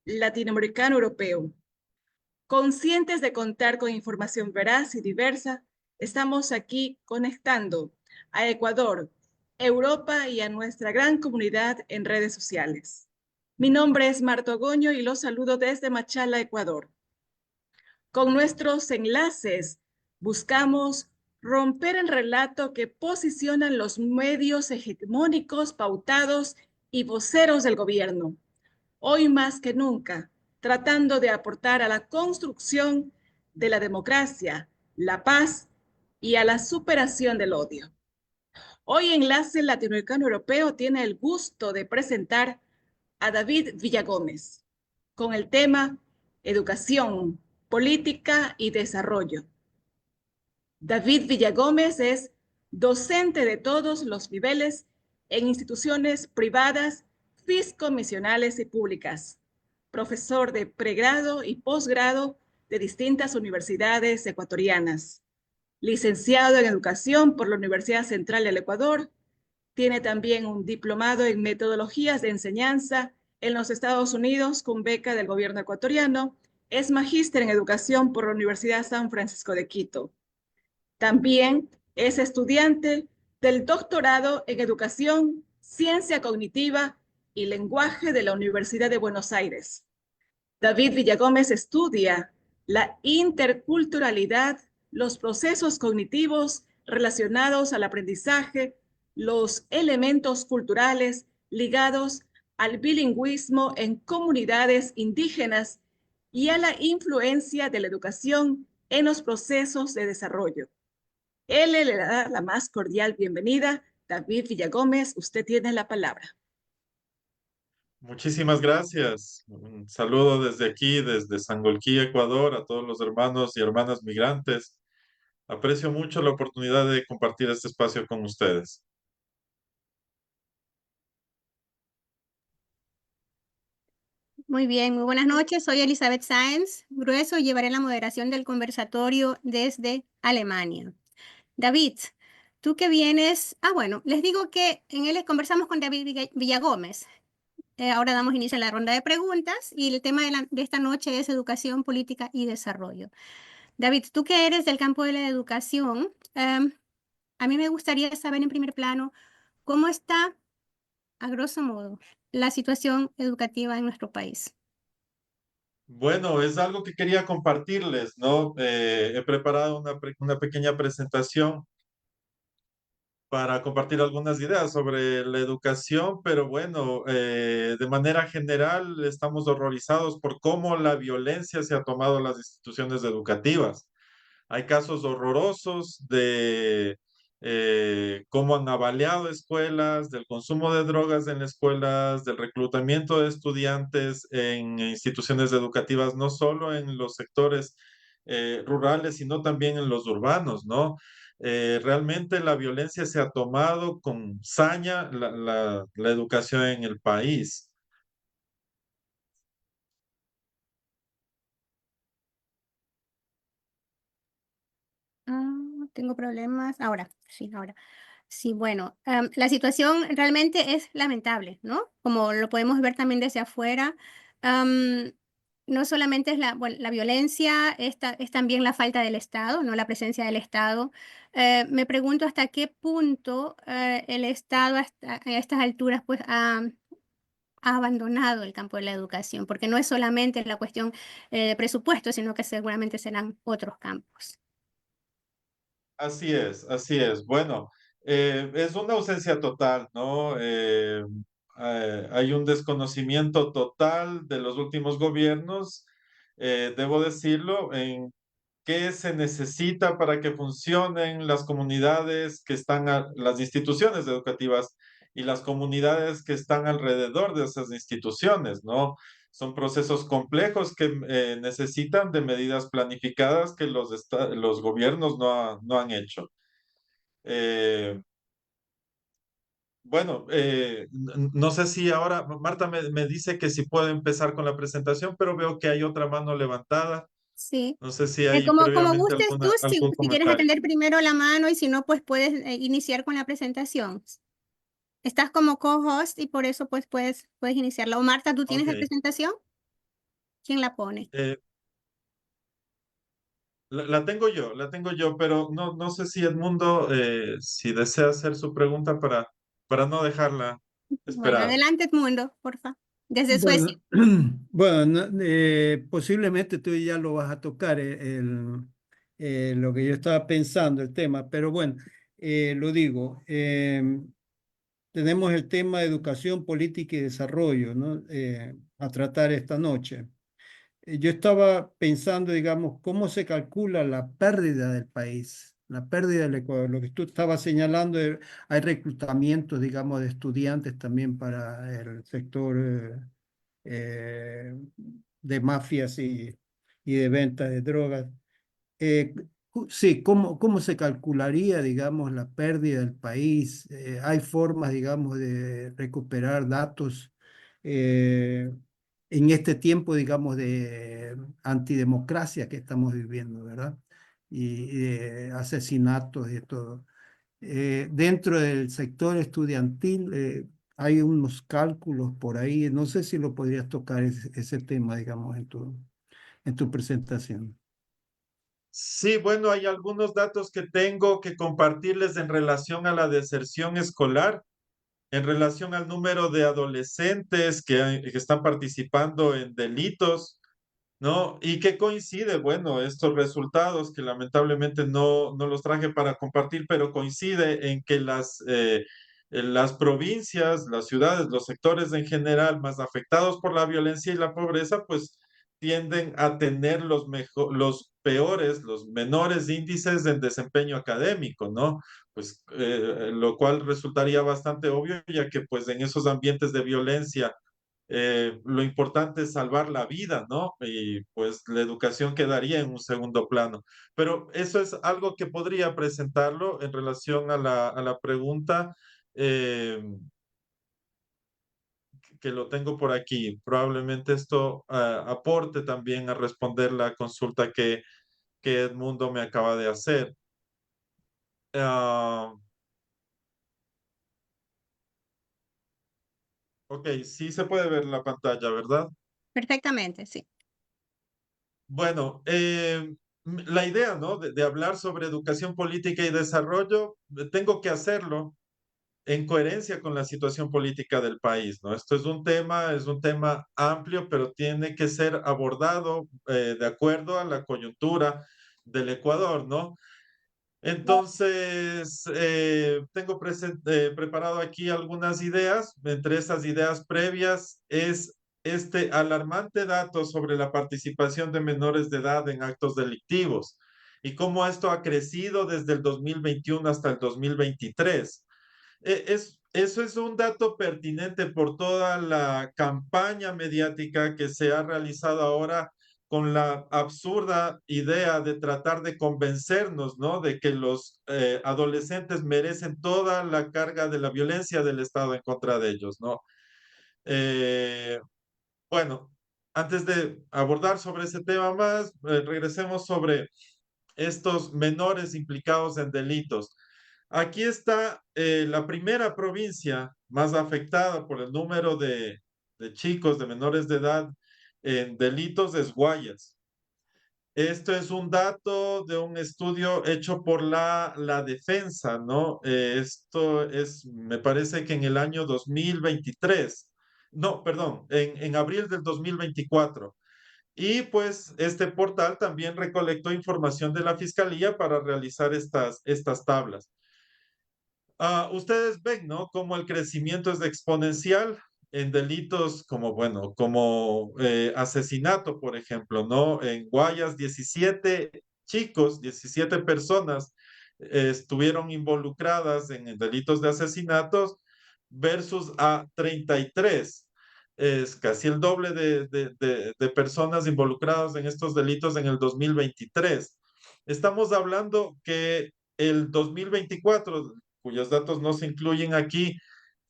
latinoamericano-europeo. Conscientes de contar con información veraz y diversa, estamos aquí conectando a Ecuador, Europa y a nuestra gran comunidad en redes sociales. Mi nombre es Marta Ogoño y los saludo desde Machala, Ecuador. Con nuestros enlaces buscamos romper el relato que posicionan los medios hegemónicos, pautados y voceros del gobierno, hoy más que nunca, tratando de aportar a la construcción de la democracia, la paz y a la superación del odio. Hoy Enlace Latinoamericano Europeo tiene el gusto de presentar a David Villagómez con el tema Educación, Política y Desarrollo. David Villagómez es docente de todos los niveles en instituciones privadas, fiscomisionales y públicas, profesor de pregrado y posgrado de distintas universidades ecuatorianas, licenciado en Educación por la Universidad Central del Ecuador. Tiene también un diplomado en metodologías de enseñanza en los Estados Unidos con beca del gobierno ecuatoriano. Es magíster en educación por la Universidad San Francisco de Quito. También es estudiante del doctorado en educación, ciencia cognitiva y lenguaje de la Universidad de Buenos Aires. David Villagómez estudia la interculturalidad, los procesos cognitivos relacionados al aprendizaje, los elementos culturales ligados al bilingüismo en comunidades indígenas y a la influencia de la educación en los procesos de desarrollo. Él le da la más cordial bienvenida. David Villagómez, usted tiene la palabra. Muchísimas gracias. Un saludo desde aquí, desde Sangolquí, Ecuador, a todos los hermanos y hermanas migrantes. Aprecio mucho la oportunidad de compartir este espacio con ustedes. Muy bien, muy buenas noches. Soy Elizabeth Sáenz Grueso y llevaré la moderación del conversatorio desde Alemania. David, tú que vienes... bueno, les digo que en él conversamos con David Villagómez. Ahora damos inicio a la ronda de preguntas y el tema de esta noche es educación, política y desarrollo. David, tú que eres del campo de la educación, a mí me gustaría saber en primer plano cómo está, a grosso modo, la situación educativa en nuestro país. Bueno, es algo que quería compartirles, ¿no? He preparado una pequeña presentación para compartir algunas ideas sobre la educación, pero bueno, de manera general estamos horrorizados por cómo la violencia se ha tomado las instituciones educativas. Hay casos horrorosos de cómo han avaliado escuelas, del consumo de drogas en escuelas, del reclutamiento de estudiantes en instituciones educativas, no solo en los sectores rurales, sino también en los urbanos, ¿no? Realmente la violencia se ha tomado con saña la educación en el país. Tengo problemas. Ahora, sí, ahora. Sí, bueno, la situación realmente es lamentable, ¿no? Como lo podemos ver también desde afuera. am, no solamente es la violencia, es también la falta del Estado, ¿no? La presencia del Estado. Me pregunto hasta qué punto el Estado a estas alturas pues ha abandonado el campo de la educación, porque no es solamente la cuestión de presupuesto, sino que seguramente serán otros campos. Así es, así es. Bueno, es una ausencia total, ¿no? Hay un desconocimiento total de los últimos gobiernos, debo decirlo, en qué se necesita para que funcionen las comunidades que están, las instituciones educativas y las comunidades que están alrededor de esas instituciones, ¿no? Son procesos complejos que necesitan de medidas planificadas que los gobiernos no han hecho. Eh, bueno, no sé si ahora Marta me dice que si puedo empezar con la presentación, pero veo que hay otra mano levantada. Sí. No sé si hay Como previamente gustes tú, algún si quieres comentario. atender primero la mano y si no, pues puedes iniciar con la presentación. Estás como co-host y por eso pues puedes iniciarla. O Marta, ¿tú tienes Ok. la presentación? ¿Quién la pone? Eh, la tengo yo, pero no sé si Edmundo, si desea hacer su pregunta para no dejarla Bueno, esperar. adelante, Edmundo, porfa. Desde Suecia. Bueno, bueno, posiblemente tú ya lo vas a tocar, lo que yo estaba pensando, el tema, pero bueno, lo digo, tenemos el tema de educación, política y desarrollo, ¿no? A tratar esta noche. Yo estaba pensando, digamos, cómo se calcula la pérdida del país, la pérdida del Ecuador. Lo que tú estabas señalando, hay reclutamientos, digamos, de estudiantes también para el sector de mafias y de venta de drogas. Eh, sí, ¿cómo se calcularía, digamos, la pérdida del país? ¿Hay formas, digamos, de recuperar datos en este tiempo, digamos, de antidemocracia que estamos viviendo, ¿verdad? Y de asesinatos y de todo. Dentro del sector estudiantil hay unos cálculos por ahí. No sé si lo podrías tocar ese tema, digamos, en tu presentación. Sí, bueno, hay algunos datos que tengo que compartirles en relación a la deserción escolar, en relación al número de adolescentes que están participando en delitos, ¿no? Y que coincide, bueno, estos resultados que lamentablemente no los traje para compartir, pero coincide en que las provincias, las ciudades, los sectores en general más afectados por la violencia y la pobreza, pues tienden a tener los peores, los menores índices en desempeño académico, ¿no? Pues lo cual resultaría bastante obvio, ya que pues en esos ambientes de violencia lo importante es salvar la vida, ¿no? Y pues la educación quedaría en un segundo plano. Pero eso es algo que podría presentarlo en relación a la pregunta, eh, que lo tengo por aquí. Probablemente esto aporte también a responder la consulta que Edmundo me acaba de hacer. Ah, ok, sí se puede ver la pantalla, ¿verdad? Perfectamente, sí. Bueno, la idea, ¿no? De hablar sobre educación política y desarrollo, tengo que hacerlo en coherencia con la situación política del país, ¿no? Esto es un tema amplio, pero tiene que ser abordado de acuerdo a la coyuntura del Ecuador, ¿no? Entonces, tengo preparado aquí algunas ideas. Entre esas ideas previas es este alarmante dato sobre la participación de menores de edad en actos delictivos y cómo esto ha crecido desde el 2021 hasta el 2023. Eso es un dato pertinente por toda la campaña mediática que se ha realizado ahora con la absurda idea de tratar de convencernos, ¿no? De que los adolescentes merecen toda la carga de la violencia del Estado en contra de ellos, ¿no? Eh, bueno, antes de abordar sobre ese tema más, regresemos sobre estos menores implicados en delitos. Aquí está la primera provincia más afectada por el número de chicos, de menores de edad en delitos, es Guayas. Esto es un dato de un estudio hecho por la defensa, ¿no? Esto es, me parece que en el año 2023, no, perdón, en abril del 2024. Y pues este portal también recolectó información de la Fiscalía para realizar estas tablas. Ustedes ven, ¿no? Cómo el crecimiento es exponencial en delitos como, bueno, como asesinato, por ejemplo, ¿no? En Guayas, 17 chicos, 17 personas estuvieron involucradas en delitos de asesinatos versus a 33. Es casi el doble de personas involucradas en estos delitos en el 2023. Estamos hablando que el 2024, cuyos datos no se incluyen aquí,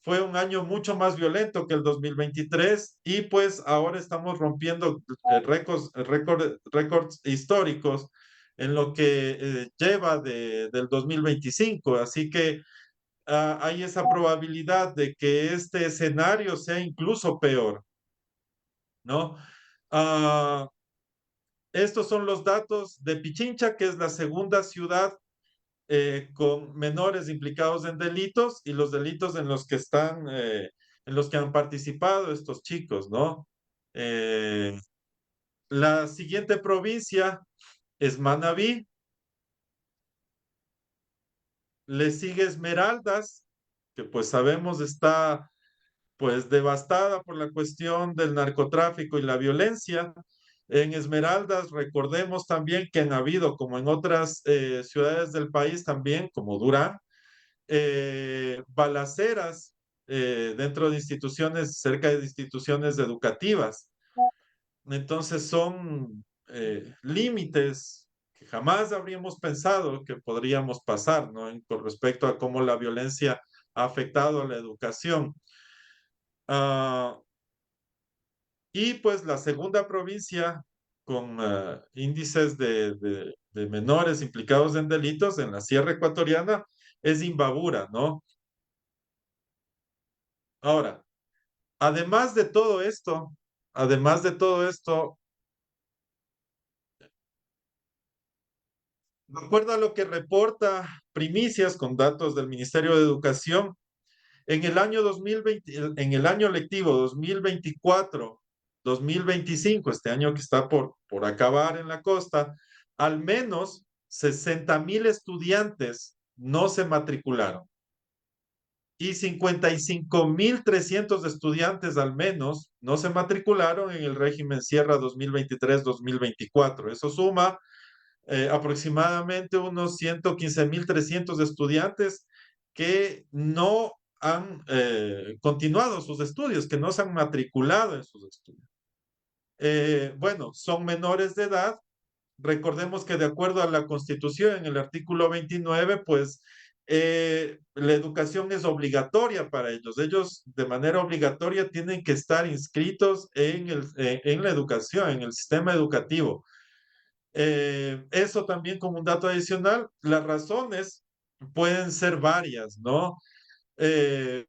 fue un año mucho más violento que el 2023 y pues ahora estamos rompiendo récords históricos en lo que lleva del 2025. Así que hay esa probabilidad de que este escenario sea incluso peor, ¿no? Estos son los datos de Pichincha, que es la segunda ciudad con menores implicados en delitos y los delitos en los que están, en los que han participado estos chicos, ¿no? La siguiente provincia es Manabí, le sigue Esmeraldas, que pues sabemos está pues devastada por la cuestión del narcotráfico y la violencia. En Esmeraldas, recordemos también que han habido, como en otras ciudades del país también, como Durán, balaceras dentro de instituciones, cerca de instituciones educativas. Entonces son límites que jamás habríamos pensado que podríamos pasar, ¿no? Con respecto a cómo la violencia ha afectado a la educación. Y pues la segunda provincia con índices de menores implicados en delitos en la Sierra Ecuatoriana es Imbabura, ¿no? Ahora, además de todo esto, además de todo esto, de acuerdo a lo que reporta Primicias con datos del Ministerio de Educación, en el año 2020, en el año lectivo 2024-2025, este año que está por acabar en la costa, al menos 60,000 estudiantes no se matricularon y 55,300 estudiantes al menos no se matricularon en el régimen Sierra 2023-2024. Eso suma aproximadamente unos 115,300 estudiantes que no han continuado sus estudios, que no se han matriculado en sus estudios. Bueno, son menores de edad. Recordemos que de acuerdo a la Constitución, en el artículo 29, pues la educación es obligatoria para ellos. Ellos de manera obligatoria tienen que estar inscritos en la educación, en el sistema educativo. Eso también como un dato adicional, las razones pueden ser varias, ¿no? Eh,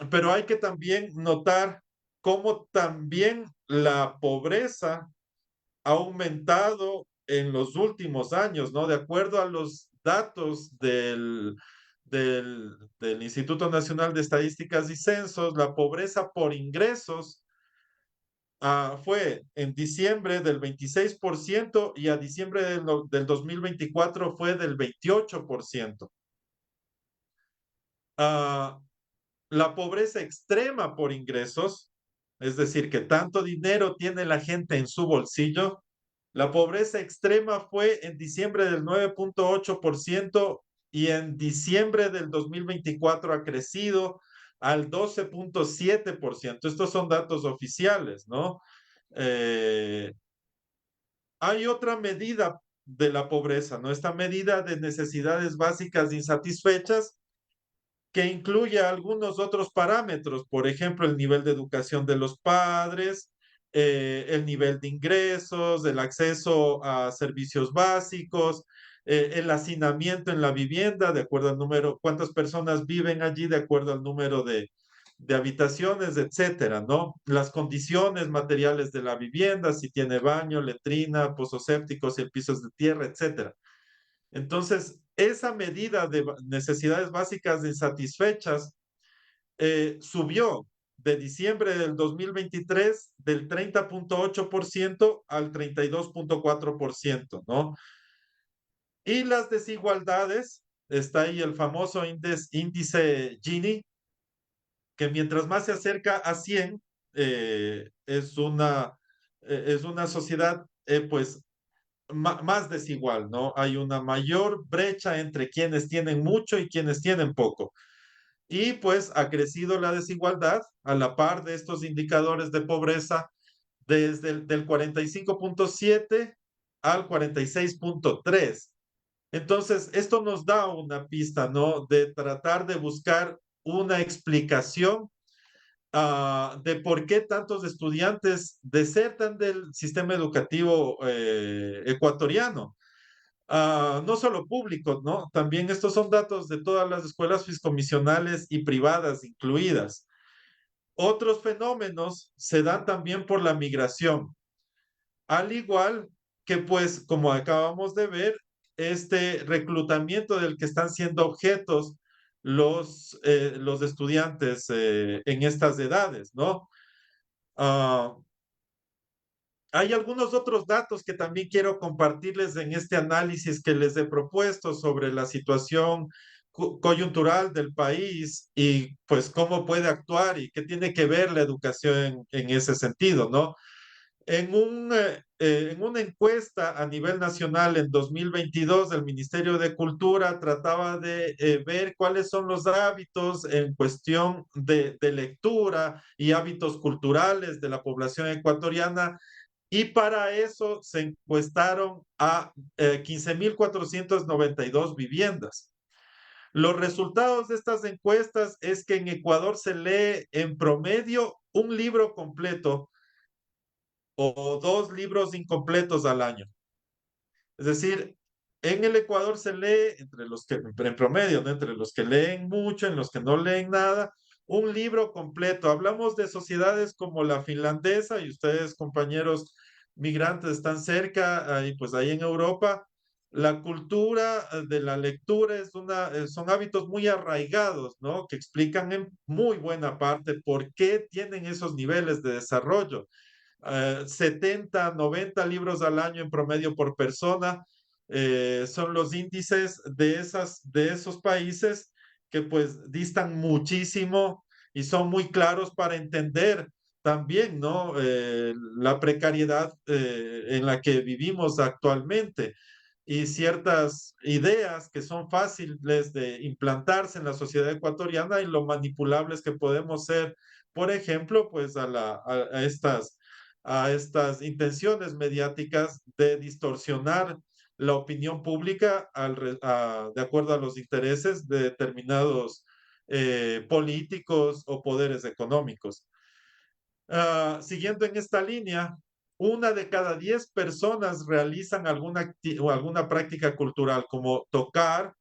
pero hay que también notar cómo también la pobreza ha aumentado en los últimos años, ¿no? De acuerdo a los datos del Instituto Nacional de Estadísticas y Censos, la pobreza por ingresos fue en diciembre del 26% y a diciembre del 2024 fue del 28%. La pobreza extrema por ingresos, es decir, que tanto dinero tiene la gente en su bolsillo, la pobreza extrema fue en diciembre del 9,8% y en diciembre del 2024 ha crecido al 12,7%. Estos son datos oficiales, ¿no? Hay otra medida de la pobreza, ¿no? Esta medida de necesidades básicas insatisfechas que incluye algunos otros parámetros, por ejemplo, el nivel de educación de los padres, el nivel de ingresos, el acceso a servicios básicos, el hacinamiento en la vivienda, de acuerdo al número, cuántas personas viven allí, de acuerdo al número de habitaciones, etcétera, ¿no? Las condiciones materiales de la vivienda, si tiene baño, letrina, pozos sépticos, si el piso es de tierra, etcétera. Entonces, esa medida de necesidades básicas insatisfechas subió de diciembre del 2023 del 30,8% al 32,4%, ¿no? Y las desigualdades, está ahí el famoso índice Gini, que mientras más se acerca a 100, es una sociedad, pues, más desigual, ¿no? Hay una mayor brecha entre quienes tienen mucho y quienes tienen poco. Y pues ha crecido la desigualdad a la par de estos indicadores de pobreza desde del 45,7 al 46,3. Entonces, esto nos da una pista, ¿no? De tratar de buscar una explicación de por qué tantos estudiantes desertan del sistema educativo ecuatoriano. No solo públicos, ¿no? También estos son datos de todas las escuelas fiscomisionales y privadas incluidas. Otros fenómenos se dan también por la migración. Al igual que, pues, como acabamos de ver, este reclutamiento del que están siendo objetos los estudiantes en estas edades, ¿no? Ah, hay algunos otros datos que también quiero compartirles en este análisis que les he propuesto sobre la situación coyuntural del país y pues cómo puede actuar y qué tiene que ver la educación en ese sentido, ¿no? En una encuesta a nivel nacional en 2022, el Ministerio de Cultura trataba de ver cuáles son los hábitos en cuestión de lectura y hábitos culturales de la población ecuatoriana, y para eso se encuestaron a 15.492 viviendas. Los resultados de estas encuestas es que en Ecuador se lee en promedio un libro completo o 2 libros incompletos al año. Es decir, en el Ecuador se lee entre los que, en promedio, ¿no? Entre los que leen mucho, en los que no leen nada, un libro completo. Hablamos de sociedades como la finlandesa, y ustedes, compañeros migrantes, están cerca, y pues ahí en Europa, la cultura de la lectura son hábitos muy arraigados, ¿no? Que explican en muy buena parte por qué tienen esos niveles de desarrollo. 70, 90 libros al año en promedio por persona, son los índices de esos países que pues distan muchísimo y son muy claros para entender también, ¿no? La precariedad en la que vivimos actualmente y ciertas ideas que son fáciles de implantarse en la sociedad ecuatoriana y lo manipulables que podemos ser, por ejemplo, pues a estas intenciones mediáticas de distorsionar la opinión pública de acuerdo a los intereses de determinados políticos o poderes económicos. Siguiendo en esta línea, 1 de cada 10 personas realizan alguna práctica cultural, como tocar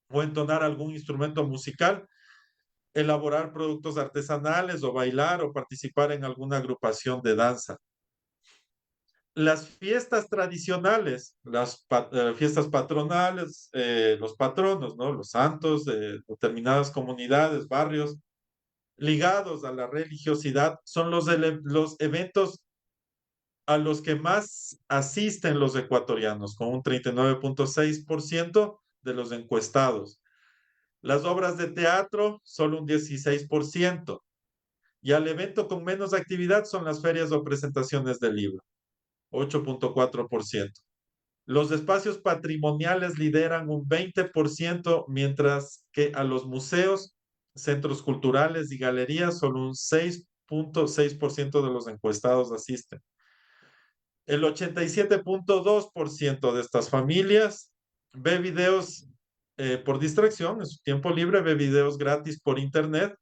o entonar algún instrumento musical, elaborar productos artesanales o bailar o participar en alguna agrupación de danza. Las fiestas tradicionales, las fiestas patronales, los patronos, ¿no? Los santos de determinadas comunidades, barrios, ligados a la religiosidad, son los eventos a los que más asisten los ecuatorianos, con un 39.6% de los encuestados. Las obras de teatro, solo un 16%. Y al evento con menos actividad son las ferias o presentaciones de libro, 8.4%. Los espacios patrimoniales lideran un 20%, mientras que a los museos, centros culturales y galerías solo un 6.6% de los encuestados asisten. El 87.2% de estas familias ve videos por distracción, en su tiempo libre ve videos gratis por internet,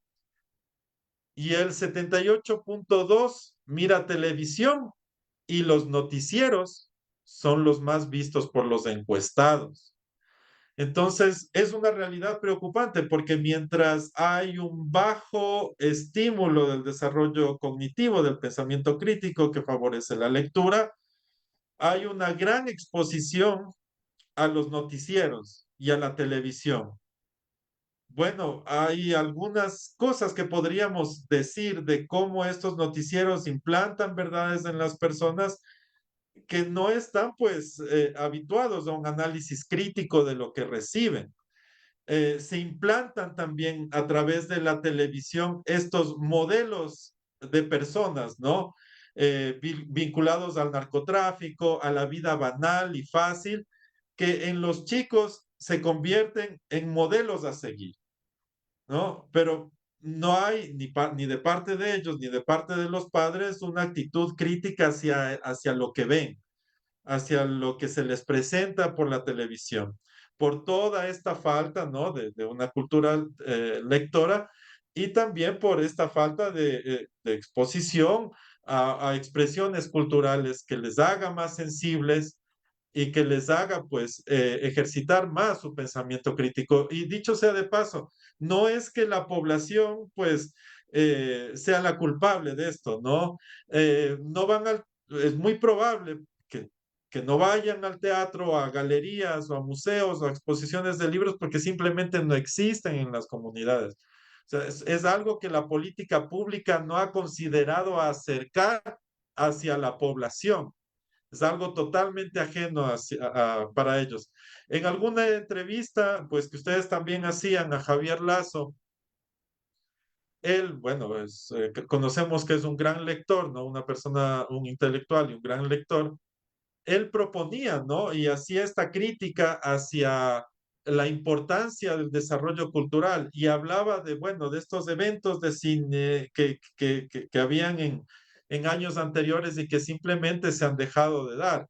y el 78.2% mira televisión, y los noticieros son los más vistos por los encuestados. Entonces, es una realidad preocupante porque mientras hay un bajo estímulo del desarrollo cognitivo, del pensamiento crítico que favorece la lectura, hay una gran exposición a los noticieros y a la televisión. Bueno, hay algunas cosas que podríamos decir de cómo estos noticieros implantan verdades en las personas que no están pues habituados a un análisis crítico de lo que reciben. Se implantan también a través de la televisión estos modelos de personas, ¿no? Vinculados al narcotráfico, a la vida banal y fácil, que en los chicos se convierten en modelos a seguir, ¿no? Pero no hay ni de parte de ellos ni de parte de los padres una actitud crítica hacia lo que ven, hacia lo que se les presenta por la televisión, por toda esta falta, ¿no? de una cultura lectora, y también por esta falta de exposición a expresiones culturales que les haga más sensibles y que les haga pues ejercitar más su pensamiento crítico. Y dicho sea de paso, no es que la población pues sea la culpable de esto, ¿no? No van es muy probable que no vayan al teatro, a galerías o a museos o a exposiciones de libros porque simplemente no existen en las comunidades. O sea, es algo que la política pública no ha considerado acercar hacia la población. Es algo totalmente ajeno para ellos. En alguna entrevista, pues que ustedes también hacían a Javier Lazo, él, bueno, conocemos que es un gran lector, ¿no? Una persona, un intelectual y un gran lector. Él proponía, ¿no? Y hacía esta crítica hacia la importancia del desarrollo cultural y hablaba de, bueno, de estos eventos de cine que habían en años anteriores y que simplemente se han dejado de dar.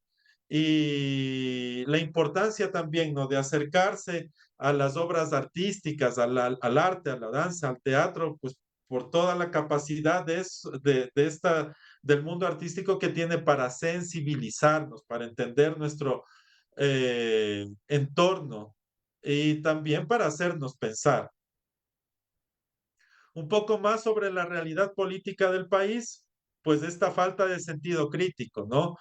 Y la importancia también, ¿no? De acercarse a las obras artísticas, al arte, a la danza, al teatro, pues por toda la capacidad del mundo artístico que tiene para sensibilizarnos, para entender nuestro entorno y también para hacernos pensar. Un poco más sobre la realidad política del país, pues esta falta de sentido crítico, ¿no?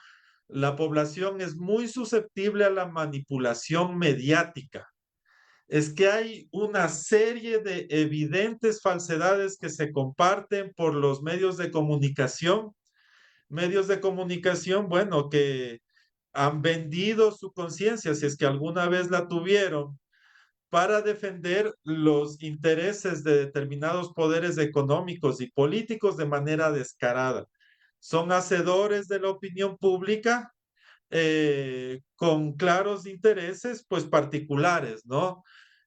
La población es muy susceptible a la manipulación mediática. Es que hay una serie de evidentes falsedades que se comparten por los medios de comunicación, bueno, que han vendido su conciencia, si es que alguna vez la tuvieron, para defender los intereses de determinados poderes económicos y políticos de manera descarada. Son hacedores de la opinión pública con claros intereses, pues particulares, ¿no?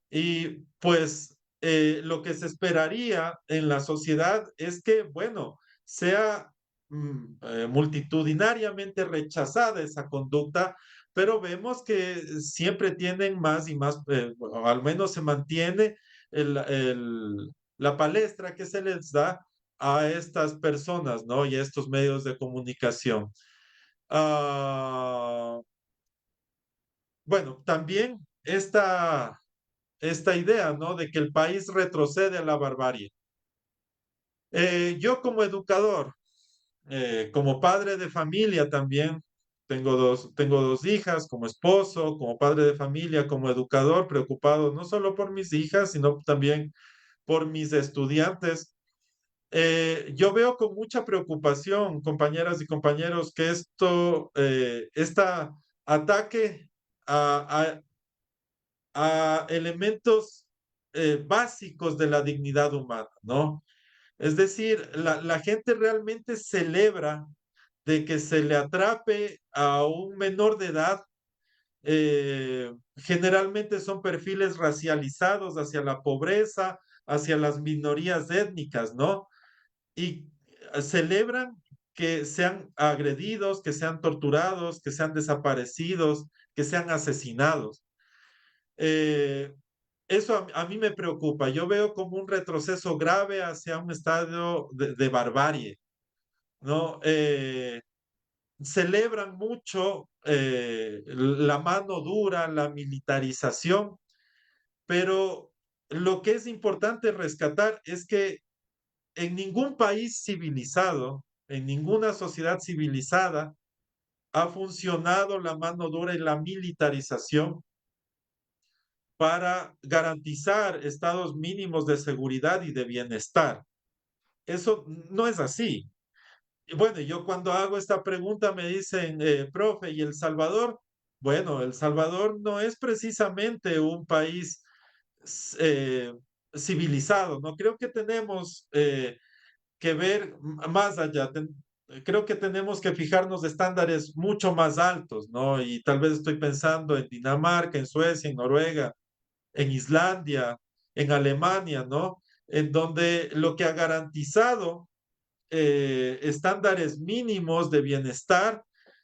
Y pues lo que se esperaría en la sociedad es que, bueno, sea multitudinariamente rechazada esa conducta, pero vemos que siempre tienen más y más, o al menos se mantiene la palestra que se les da a estas personas, ¿no? Y a estos medios de comunicación. Bueno, también esta idea, ¿no? De que el país retrocede a la barbarie. Yo como educador, como padre de familia también, tengo dos hijas, como esposo, como padre de familia, como educador, preocupado no solo por mis hijas, sino también por mis estudiantes. Yo veo con mucha preocupación, compañeras y compañeros, que esta ataque a, a elementos básicos de la dignidad humana, ¿no? Es decir, la gente realmente celebra de que se le atrape a un menor de edad. Generalmente son perfiles racializados hacia la pobreza, hacia las minorías étnicas, ¿no? Y celebran que sean agredidos, que sean torturados, que sean desaparecidos, que sean asesinados. Eso a mí me preocupa. Yo veo como un retroceso grave hacia un estadio de barbarie, ¿no? Celebran mucho la mano dura, la militarización, pero lo que es importante rescatar es que en ningún país civilizado, en ninguna sociedad civilizada, ha funcionado la mano dura y la militarización para garantizar estados mínimos de seguridad y de bienestar. Eso no es así. Y bueno, yo cuando hago esta pregunta me dicen, profe, ¿y El Salvador? Bueno, El Salvador no es precisamente un país eh, civilizado, ¿no? Creo que tenemos que ver más allá. Creo que tenemos que fijarnos de estándares mucho más altos, ¿no? Y tal vez estoy pensando en Dinamarca, en Suecia, en Noruega, en Islandia, en Alemania, ¿no? En donde lo que ha garantizado estándares mínimos de bienestar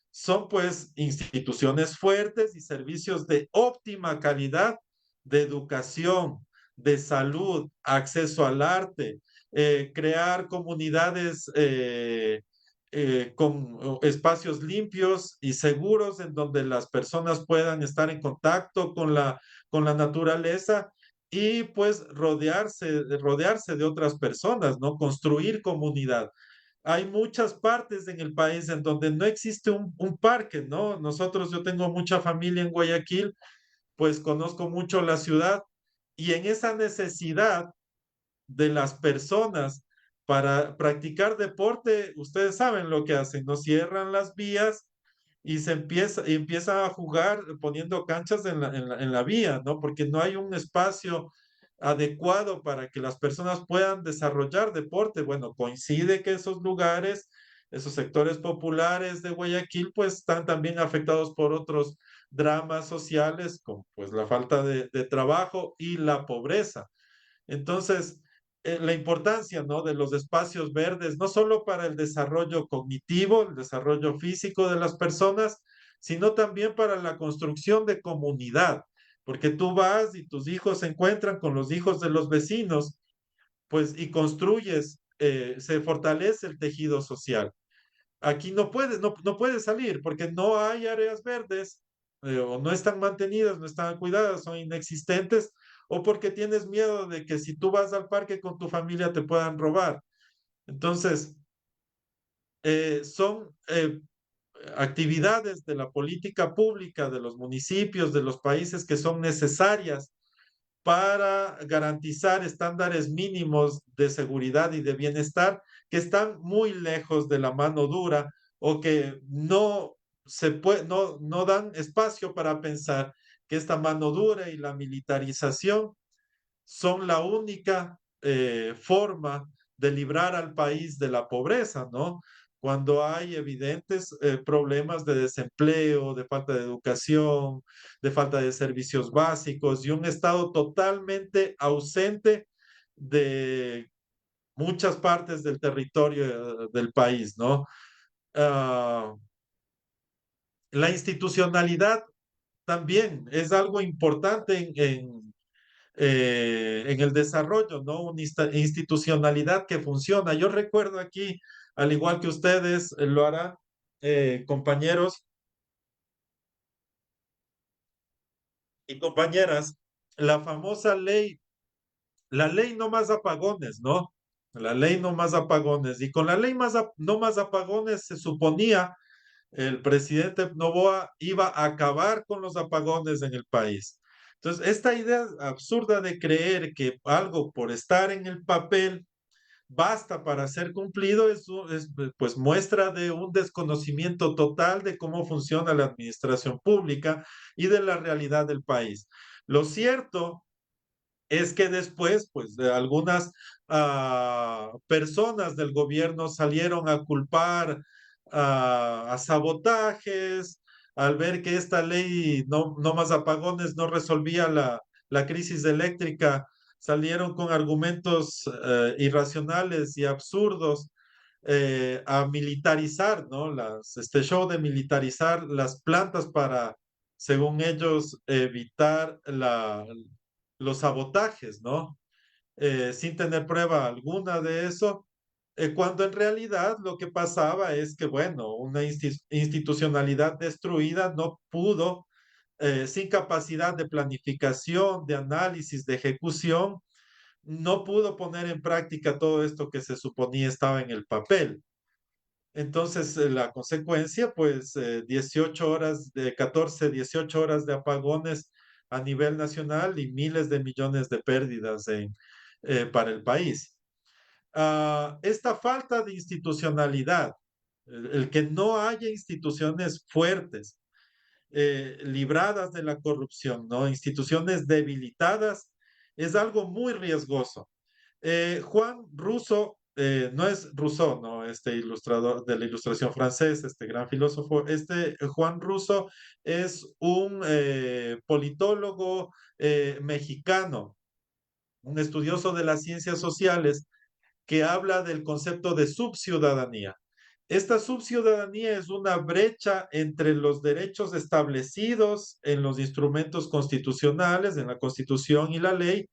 son pues instituciones fuertes y servicios de óptima calidad de educación, de salud, acceso al arte, crear comunidades con espacios limpios y seguros en donde las personas puedan estar en contacto con la naturaleza y pues rodearse de otras personas, ¿no? Construir comunidad. hay muchas partes en el país en donde no existe un parque, ¿no? Yo tengo mucha familia en Guayaquil, pues conozco mucho la ciudad y en esa necesidad de las personas para practicar deporte, ustedes saben lo que hacen, no cierran las vías y empieza a jugar poniendo canchas en la vía, ¿no? Porque no hay un espacio adecuado para que las personas puedan desarrollar deporte. Bueno, coincide que esos lugares, esos sectores populares de Guayaquil, pues están también afectados por otros dramas sociales, como pues la falta de trabajo y la pobreza. Entonces, la importancia, ¿no?, de los espacios verdes, no solo para el desarrollo cognitivo, el desarrollo físico de las personas, sino también para la construcción de comunidad, porque tú vas y tus hijos se encuentran con los hijos de los vecinos, pues, y construyes, se fortalece el tejido social. Aquí no puede salir porque no hay áreas verdes, o no están mantenidas, no están cuidadas, son inexistentes, o porque tienes miedo de que si tú vas al parque con tu familia te puedan robar. Entonces, son actividades de la política pública de los municipios, de los países que son necesarias para garantizar estándares mínimos de seguridad y de bienestar que están muy lejos de la mano dura o que no dan espacio para pensar que esta mano dura y la militarización son la única forma de librar al país de la pobreza, ¿no? Cuando hay evidentes problemas de desempleo, de falta de educación, de falta de servicios básicos y un Estado totalmente ausente de muchas partes del territorio del país, ¿no? Ah, la institucionalidad también es algo importante en el desarrollo, ¿no? Una institucionalidad que funciona. Yo recuerdo aquí, al igual que ustedes lo harán, compañeros y compañeras, la famosa ley, la ley no más apagones, ¿no? La ley no más apagones. Y con la ley no más apagones se suponía el presidente Noboa iba a acabar con los apagones en el país. Entonces, esta idea absurda de creer que algo por estar en el papel basta para ser cumplido pues muestra de un desconocimiento total de cómo funciona la administración pública y de la realidad del país. Lo cierto es que después, pues, de algunas personas del gobierno salieron a culpar a sabotajes, al ver que esta ley no más apagones no resolvía la crisis eléctrica, salieron con argumentos irracionales y absurdos a militarizar, ¿no? Este show de militarizar las plantas para, según ellos, evitar los sabotajes, ¿no? Sin tener prueba alguna de eso, cuando en realidad lo que pasaba es que, bueno, una institucionalidad destruida no pudo, sin capacidad de planificación, de análisis, de ejecución, no pudo poner en práctica todo esto que se suponía estaba en el papel. Entonces, la consecuencia, pues, 18 horas de 14, 18 horas de apagones a nivel nacional y miles de millones de pérdidas para el país. Esta falta de institucionalidad, el que no haya instituciones fuertes, libradas de la corrupción, ¿no? Instituciones debilitadas, es algo muy riesgoso. Juan Rousseau, no es Rousseau, ¿no? Este ilustrador de la ilustración francesa, este gran filósofo, Juan Rousseau es un politólogo mexicano, un estudioso de las ciencias sociales que habla del concepto de subciudadanía. Esta subciudadanía es una brecha entre los derechos establecidos en los instrumentos constitucionales, en la Constitución y la ley,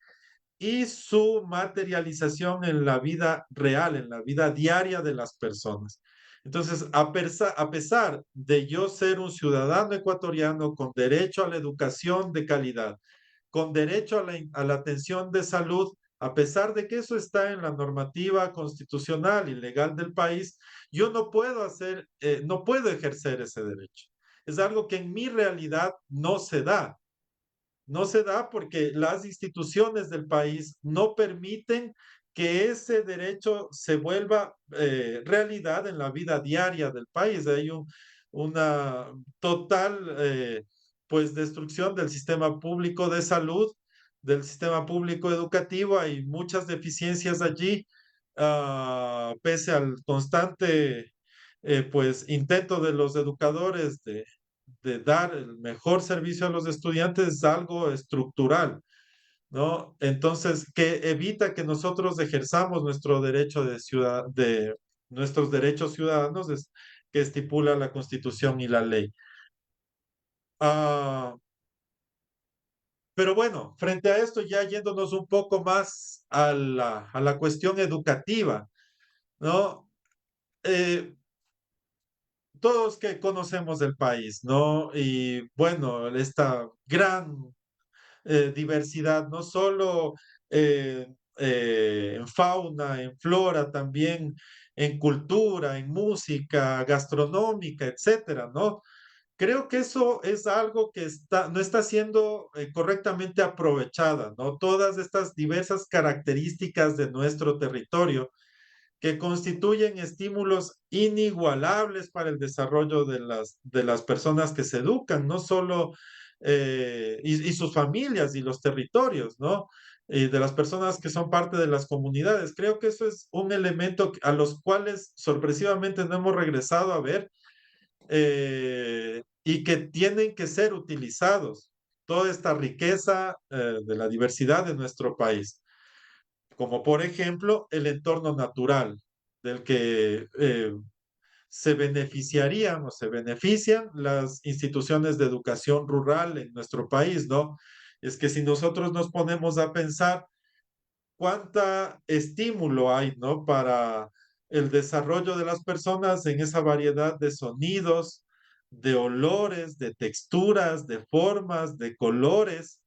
y su materialización en la vida real, en la vida diaria de las personas. Entonces, a pesar de yo ser un ciudadano ecuatoriano con derecho a la educación de calidad, con derecho a la atención de salud, A pesar de que eso está en la normativa constitucional y legal del país, yo no puedo no puedo ejercer ese derecho. Es algo que en mi realidad no se da. No se da porque las instituciones del país no permiten que ese derecho se vuelva realidad en la vida diaria del país. Hay una total pues destrucción del sistema público de salud, del sistema público educativo. Hay muchas deficiencias allí, pese al constante pues intento de los educadores de dar el mejor servicio a los estudiantes, es algo estructural, ¿no? Entonces, que evita que nosotros ejerzamos nuestro derecho de nuestros derechos ciudadanos que estipula la Constitución y la ley. Pero bueno, frente a esto, ya yéndonos un poco más a la cuestión educativa, ¿no? Todos que conocemos el país, ¿no? Y bueno, esta gran diversidad, no solo en fauna, en flora, también en cultura, en música, gastronómica, etcétera, ¿no? Creo que eso es algo que no está siendo correctamente aprovechada, ¿no? Todas estas diversas características de nuestro territorio que constituyen estímulos inigualables para el desarrollo de las personas que se educan, no solo, y sus familias y los territorios, ¿no? Y de las personas que son parte de las comunidades. Creo que eso es un elemento a los cuales sorpresivamente no hemos regresado a ver y que tienen que ser utilizados. Toda esta riqueza de la diversidad de nuestro país, como por ejemplo el entorno natural del que se beneficiarían o se benefician las instituciones de educación rural en nuestro país, ¿no? Es que si nosotros nos ponemos a pensar cuánta estímulo hay, ¿no? Para el desarrollo de las personas en esa variedad de sonidos, de olores, de texturas, de formas, de colores,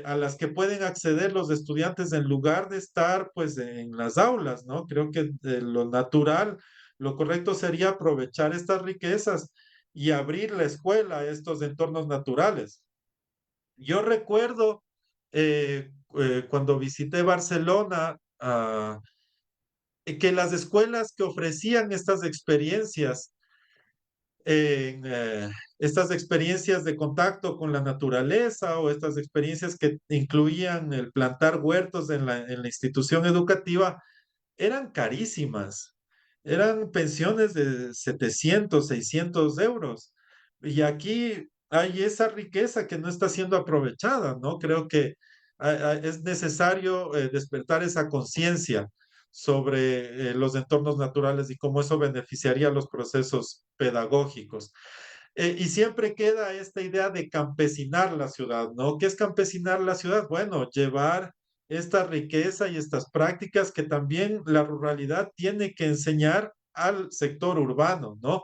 a las que pueden acceder los estudiantes en lugar de estar pues en las aulas, ¿no? Creo que lo natural, lo correcto sería aprovechar estas riquezas y abrir la escuela a estos entornos naturales. Yo recuerdo cuando visité Barcelona, que las escuelas que ofrecían estas experiencias de contacto con la naturaleza o estas experiencias que incluían el plantar huertos en la institución educativa, eran carísimas. Eran pensiones de 700, 600 euros. Y aquí hay esa riqueza que no está siendo aprovechada, ¿no? Creo que es necesario despertar esa conciencia sobre los entornos naturales y cómo eso beneficiaría los procesos pedagógicos. Y siempre queda esta idea de campesinar la ciudad, ¿no? ¿Qué es campesinar la ciudad? Bueno, llevar esta riqueza y estas prácticas que también la ruralidad tiene que enseñar al sector urbano, ¿no?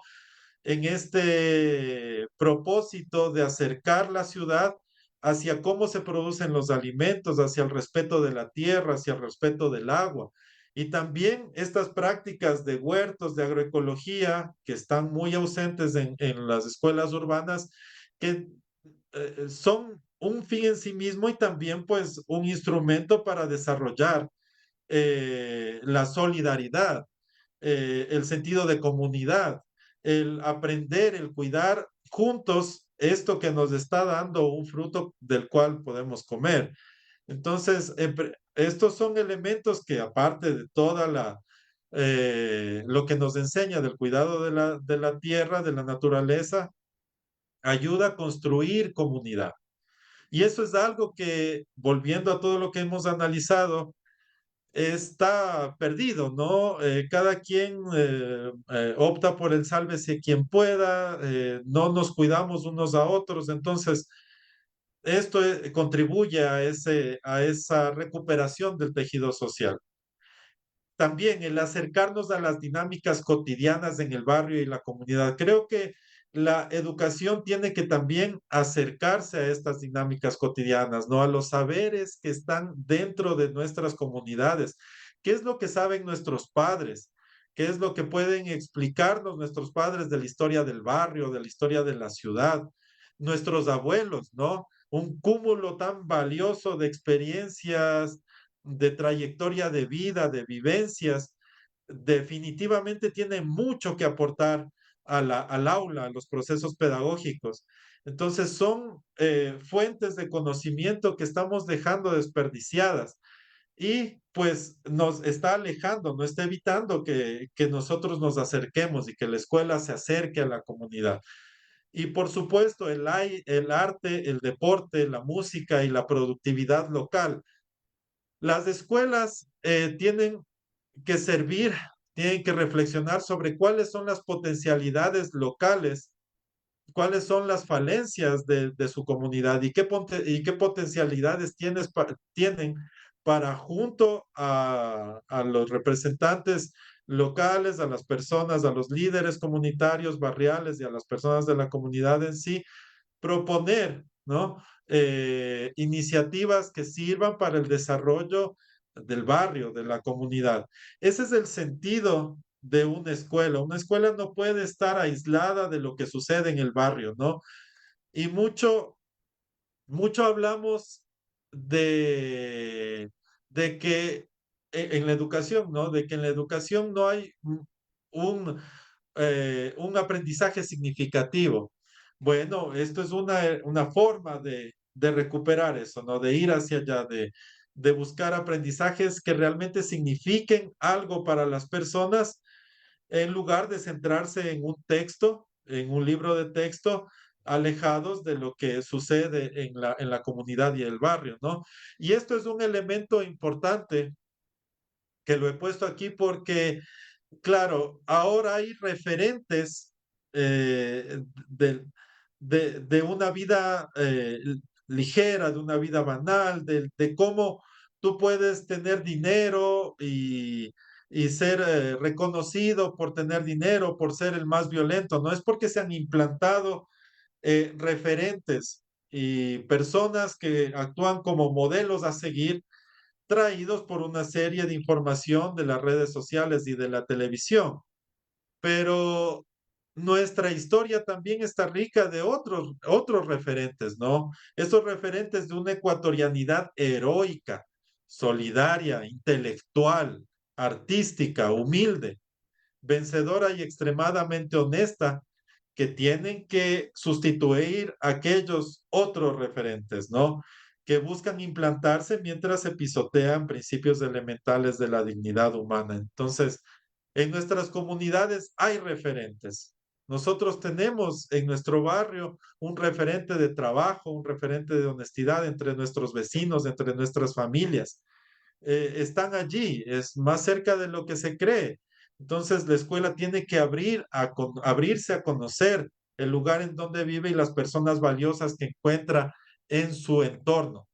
En este propósito de acercar la ciudad hacia cómo se producen los alimentos, hacia el respeto de la tierra, hacia el respeto del agua. Y también estas prácticas de huertos, de agroecología, que están muy ausentes en las escuelas urbanas, que son un fin en sí mismo y también pues un instrumento para desarrollar la solidaridad, el sentido de comunidad, el aprender, el cuidar juntos esto que nos está dando un fruto del cual podemos comer. Entonces, estos son elementos que aparte de toda lo que nos enseña del cuidado de la tierra, de la naturaleza, ayuda a construir comunidad. Y eso es algo que, volviendo a todo lo que hemos analizado, está perdido, ¿no? Cada quien opta por el sálvese quien pueda, no nos cuidamos unos a otros, entonces esto contribuye a esa recuperación del tejido social. También el acercarnos a las dinámicas cotidianas en el barrio y la comunidad. Creo que la educación tiene que también acercarse a estas dinámicas cotidianas, ¿no? A los saberes que están dentro de nuestras comunidades. ¿Qué es lo que saben nuestros padres? ¿Qué es lo que pueden explicarnos nuestros padres de la historia del barrio, de la historia de la ciudad? Nuestros abuelos, ¿no? Un cúmulo tan valioso de experiencias, de trayectoria de vida, de vivencias, definitivamente tiene mucho que aportar al aula, a los procesos pedagógicos. Entonces son fuentes de conocimiento que estamos dejando desperdiciadas y pues nos está alejando, no está evitando que nosotros nos acerquemos y que la escuela se acerque a la comunidad. Y por supuesto, el arte, el deporte, la música y la productividad local. Las escuelas tienen que servir, tienen que reflexionar sobre cuáles son las potencialidades locales, cuáles son las falencias de su comunidad y qué potencialidades tienen para junto a los representantes locales, a las personas, a los líderes comunitarios, barriales y a las personas de la comunidad en sí, proponer, ¿no? Iniciativas que sirvan para el desarrollo del barrio, de la comunidad. Ese es el sentido de una escuela. Una escuela no puede estar aislada de lo que sucede en el barrio, ¿no? Y mucho hablamos de que en la educación, ¿no? De que en la educación no hay un, un aprendizaje significativo. Bueno, esto es una forma de recuperar eso, ¿no? De ir hacia allá, de buscar aprendizajes que realmente signifiquen algo para las personas en lugar de centrarse en un texto, en un libro de texto, alejados de lo que sucede en la comunidad y el barrio, ¿no? Y esto es un elemento importante que lo he puesto aquí porque, claro, ahora hay referentes de, de una vida ligera, de una vida banal, de cómo tú puedes tener dinero y ser reconocido por tener dinero, por ser el más violento. No es porque se han implantado referentes y personas que actúan como modelos a seguir, traídos por una serie de información de las redes sociales y de la televisión. Pero nuestra historia también está rica de otros referentes, ¿no? Esos referentes de una ecuatorianidad heroica, solidaria, intelectual, artística, humilde, vencedora y extremadamente honesta, que tienen que sustituir aquellos otros referentes, ¿no? Que buscan implantarse mientras se pisotean principios elementales de la dignidad humana. Entonces, en nuestras comunidades hay referentes. Nosotros tenemos en nuestro barrio un referente de trabajo, un referente de honestidad entre nuestros vecinos, entre nuestras familias. Están allí, es más cerca de lo que se cree. Entonces, la escuela tiene que abrirse a conocer el lugar en donde vive y las personas valiosas que encuentra en su entorno.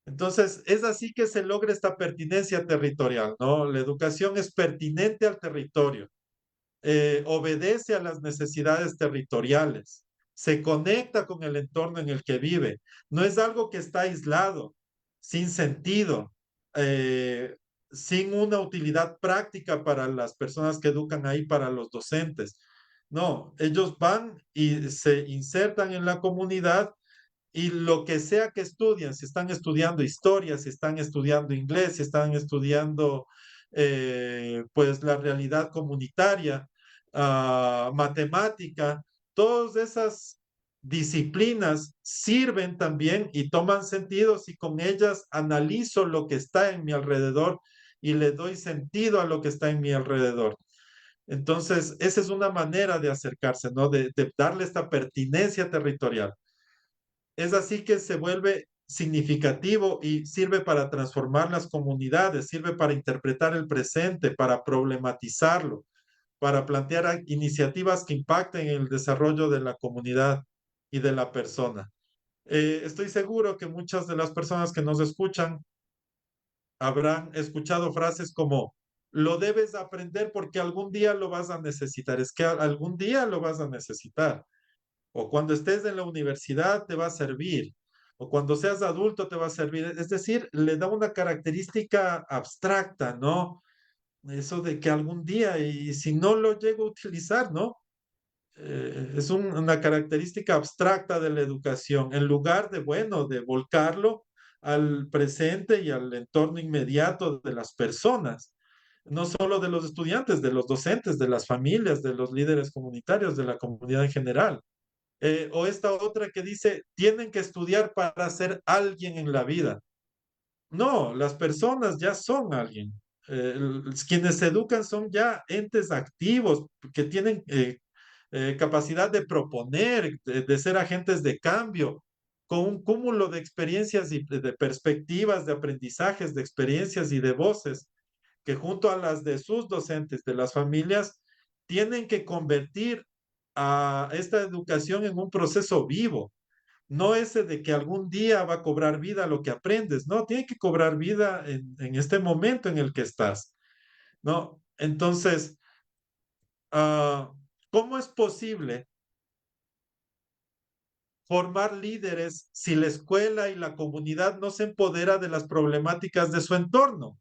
Entonces, es así que se logra esta pertinencia territorial, ¿no? La educación es pertinente al territorio, obedece a las necesidades territoriales, se conecta con el entorno en el que vive, no es algo que está aislado, sin sentido, eh, sin una utilidad práctica para las personas que educan ahí, para los docentes. No, ellos van y se insertan en la comunidad y lo que sea que estudien, si están estudiando historia, si están estudiando inglés, si están estudiando pues la realidad comunitaria, matemática, todas esas disciplinas sirven también y toman sentido si con ellas analizo lo que está en mi alrededor y le doy sentido a lo que está en mi alrededor. Entonces, esa es una manera de acercarse, ¿no? De darle esta pertinencia territorial. Es así que se vuelve significativo y sirve para transformar las comunidades, sirve para interpretar el presente, para problematizarlo, para plantear iniciativas que impacten en el desarrollo de la comunidad y de la persona. Estoy seguro que muchas de las personas que nos escuchan habrán escuchado frases como lo debes aprender porque algún día lo vas a necesitar. Es que algún día lo vas a necesitar. O cuando estés en la universidad te va a servir. O cuando seas adulto te va a servir. Es decir, le da una característica abstracta, ¿no? Eso de que algún día, y si no lo llego a utilizar, ¿no? Es una característica abstracta de la educación, en lugar de, bueno, de volcarlo al presente y al entorno inmediato de las personas, no solo de los estudiantes, de los docentes, de las familias, de los líderes comunitarios, de la comunidad en general. O esta otra que dice, tienen que estudiar para ser alguien en la vida. No, las personas ya son alguien. Quienes se educan son ya entes activos que tienen capacidad de proponer, de ser agentes de cambio, con un cúmulo de experiencias y de perspectivas, de aprendizajes, de experiencias y de voces, que junto a las de sus docentes, de las familias, tienen que convertir a esta educación en un proceso vivo. No ese de que algún día va a cobrar vida lo que aprendes, no, tiene que cobrar vida en este momento en el que estás, ¿no? Entonces, uh, ¿cómo es posible formar líderes si la escuela y la comunidad no se empodera de las problemáticas de su entorno?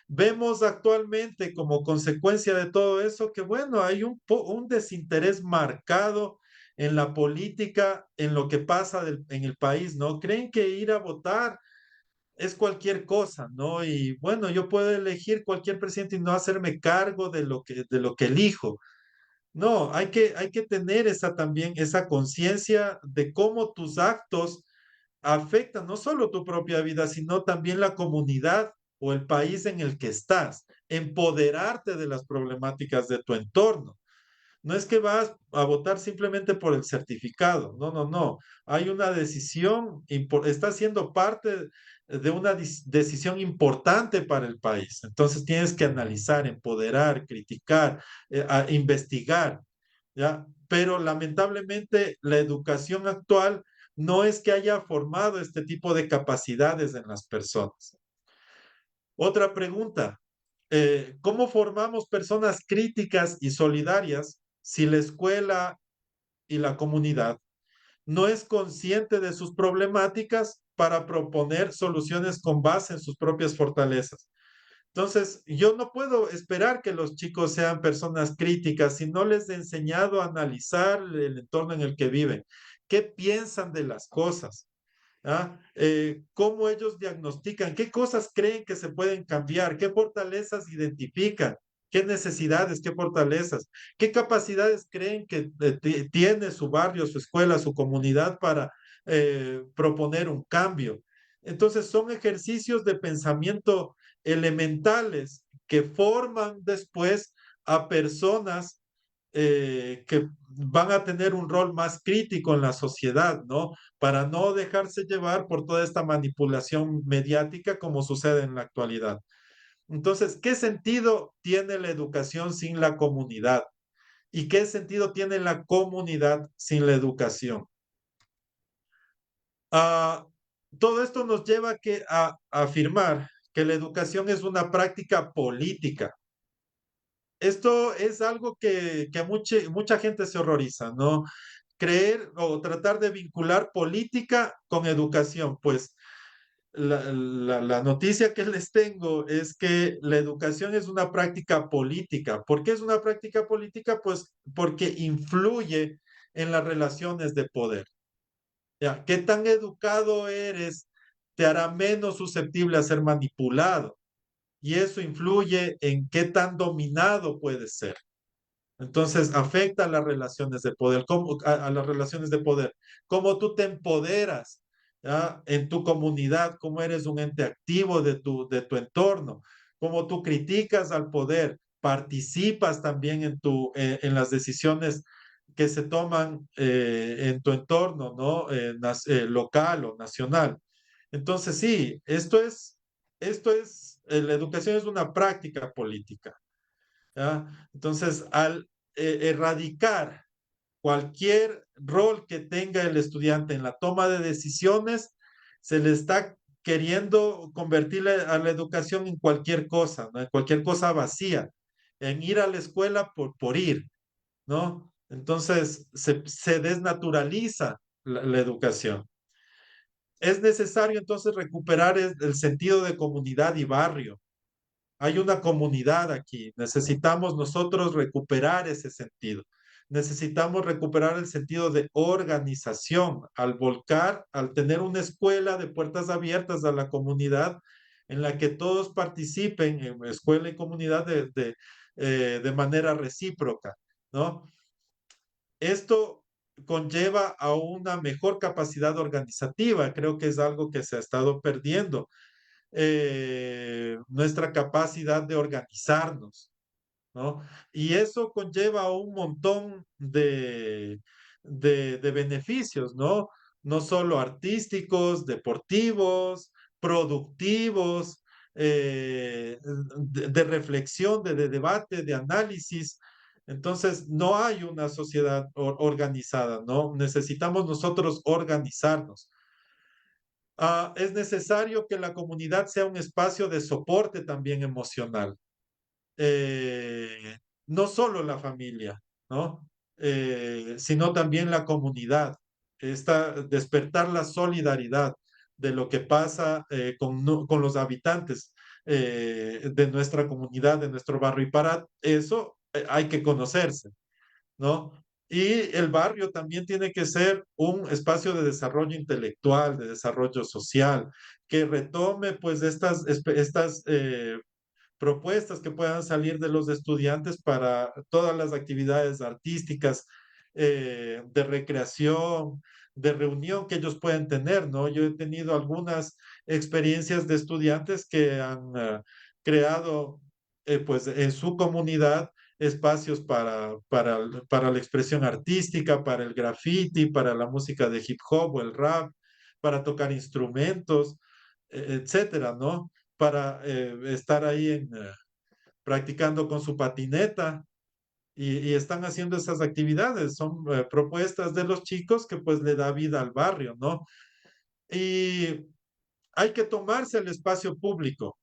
Vemos actualmente como consecuencia de todo eso que, bueno, hay un desinterés marcado en la política, en lo que pasa en el país, ¿no? Creen que ir a votar es cualquier cosa, ¿no? Y bueno, yo puedo elegir cualquier presidente y no hacerme cargo de lo que elijo. No, hay que tener esa también, esa conciencia de cómo tus actos afectan no solo tu propia vida, sino también la comunidad o el país en el que estás. Empoderarte de las problemáticas de tu entorno. No es que vas a votar simplemente por el certificado. No, no, no. Hay una decisión, está siendo parte de una decisión importante para el país. Entonces tienes que analizar, empoderar, criticar, investigar, ¿ya? Pero lamentablemente la educación actual no es que haya formado este tipo de capacidades en las personas. Otra pregunta, ¿cómo formamos personas críticas y solidarias si la escuela y la comunidad no es consciente de sus problemáticas para proponer soluciones con base en sus propias fortalezas? Entonces, yo no puedo esperar que los chicos sean personas críticas si no les he enseñado a analizar el entorno en el que viven, qué piensan de las cosas. ¿Ah? Cómo ellos diagnostican, qué cosas creen que se pueden cambiar, qué fortalezas identifican, qué necesidades, qué fortalezas, qué capacidades creen que tiene su barrio, su escuela, su comunidad para proponer un cambio. Entonces son ejercicios de pensamiento elementales que forman después a personas que van a tener un rol más crítico en la sociedad, ¿no? Para no dejarse llevar por toda esta manipulación mediática como sucede en la actualidad. Entonces, ¿qué sentido tiene la educación sin la comunidad? ¿Y qué sentido tiene la comunidad sin la educación? Uh, todo esto nos lleva a afirmar que la educación es una práctica política. Esto es algo que mucha gente se horroriza, ¿no? Creer o tratar de vincular política con educación. Pues la noticia que les tengo es que la educación es una práctica política. ¿Por qué es una práctica política? Pues porque influye en las relaciones de poder. ¿Ya? ¿Qué tan educado eres te hará menos susceptible a ser manipulado? Y eso influye en qué tan dominado puedes ser. Entonces afecta a las relaciones de poder, a las relaciones de poder, cómo tú te empoderas, ¿ya? En tu comunidad, cómo eres un ente activo de tu entorno, cómo tú criticas al poder, participas también en las decisiones que se toman en tu entorno, ¿no? Local o nacional. Entonces, sí, la educación es una práctica política. ¿Ya? Entonces, al erradicar cualquier rol que tenga el estudiante en la toma de decisiones, se le está queriendo convertir a la educación en cualquier cosa, ¿no? En cualquier cosa vacía, en ir a la escuela por ir, ¿no? Entonces se desnaturaliza la educación. Es necesario entonces recuperar el sentido de comunidad y barrio. Hay una comunidad aquí. Necesitamos nosotros recuperar ese sentido. Necesitamos recuperar el sentido de organización al volcar, al tener una escuela de puertas abiertas a la comunidad en la que todos participen en escuela y comunidad de manera recíproca, ¿no? Esto conlleva a una mejor capacidad organizativa. Creo que es algo que se ha estado perdiendo. Nuestra capacidad de organizarnos, ¿no? Y eso conlleva un montón de beneficios, ¿no? No solo artísticos, deportivos, productivos, de reflexión, de debate, de análisis. Entonces, no hay una sociedad organizada, ¿no? Necesitamos nosotros organizarnos. Es necesario que la comunidad sea un espacio de soporte también emocional. No solo la familia, ¿no? Sino también la comunidad. Despertar la solidaridad de lo que pasa con los habitantes de nuestra comunidad, de nuestro barrio. Y para eso hay que conocerse, ¿no? Y el barrio también tiene que ser un espacio de desarrollo intelectual, de desarrollo social, que retome pues estas propuestas que puedan salir de los estudiantes para todas las actividades artísticas, de recreación, de reunión que ellos pueden tener, ¿no? Yo he tenido algunas experiencias de estudiantes que han creado, pues, en su comunidad espacios para la expresión artística, para el graffiti, para la música de hip hop o el rap, para tocar instrumentos, etcétera, ¿no? Para estar ahí practicando con su patineta y están haciendo esas actividades. Son propuestas de los chicos que pues le da vida al barrio, ¿no? Y hay que tomarse el espacio público,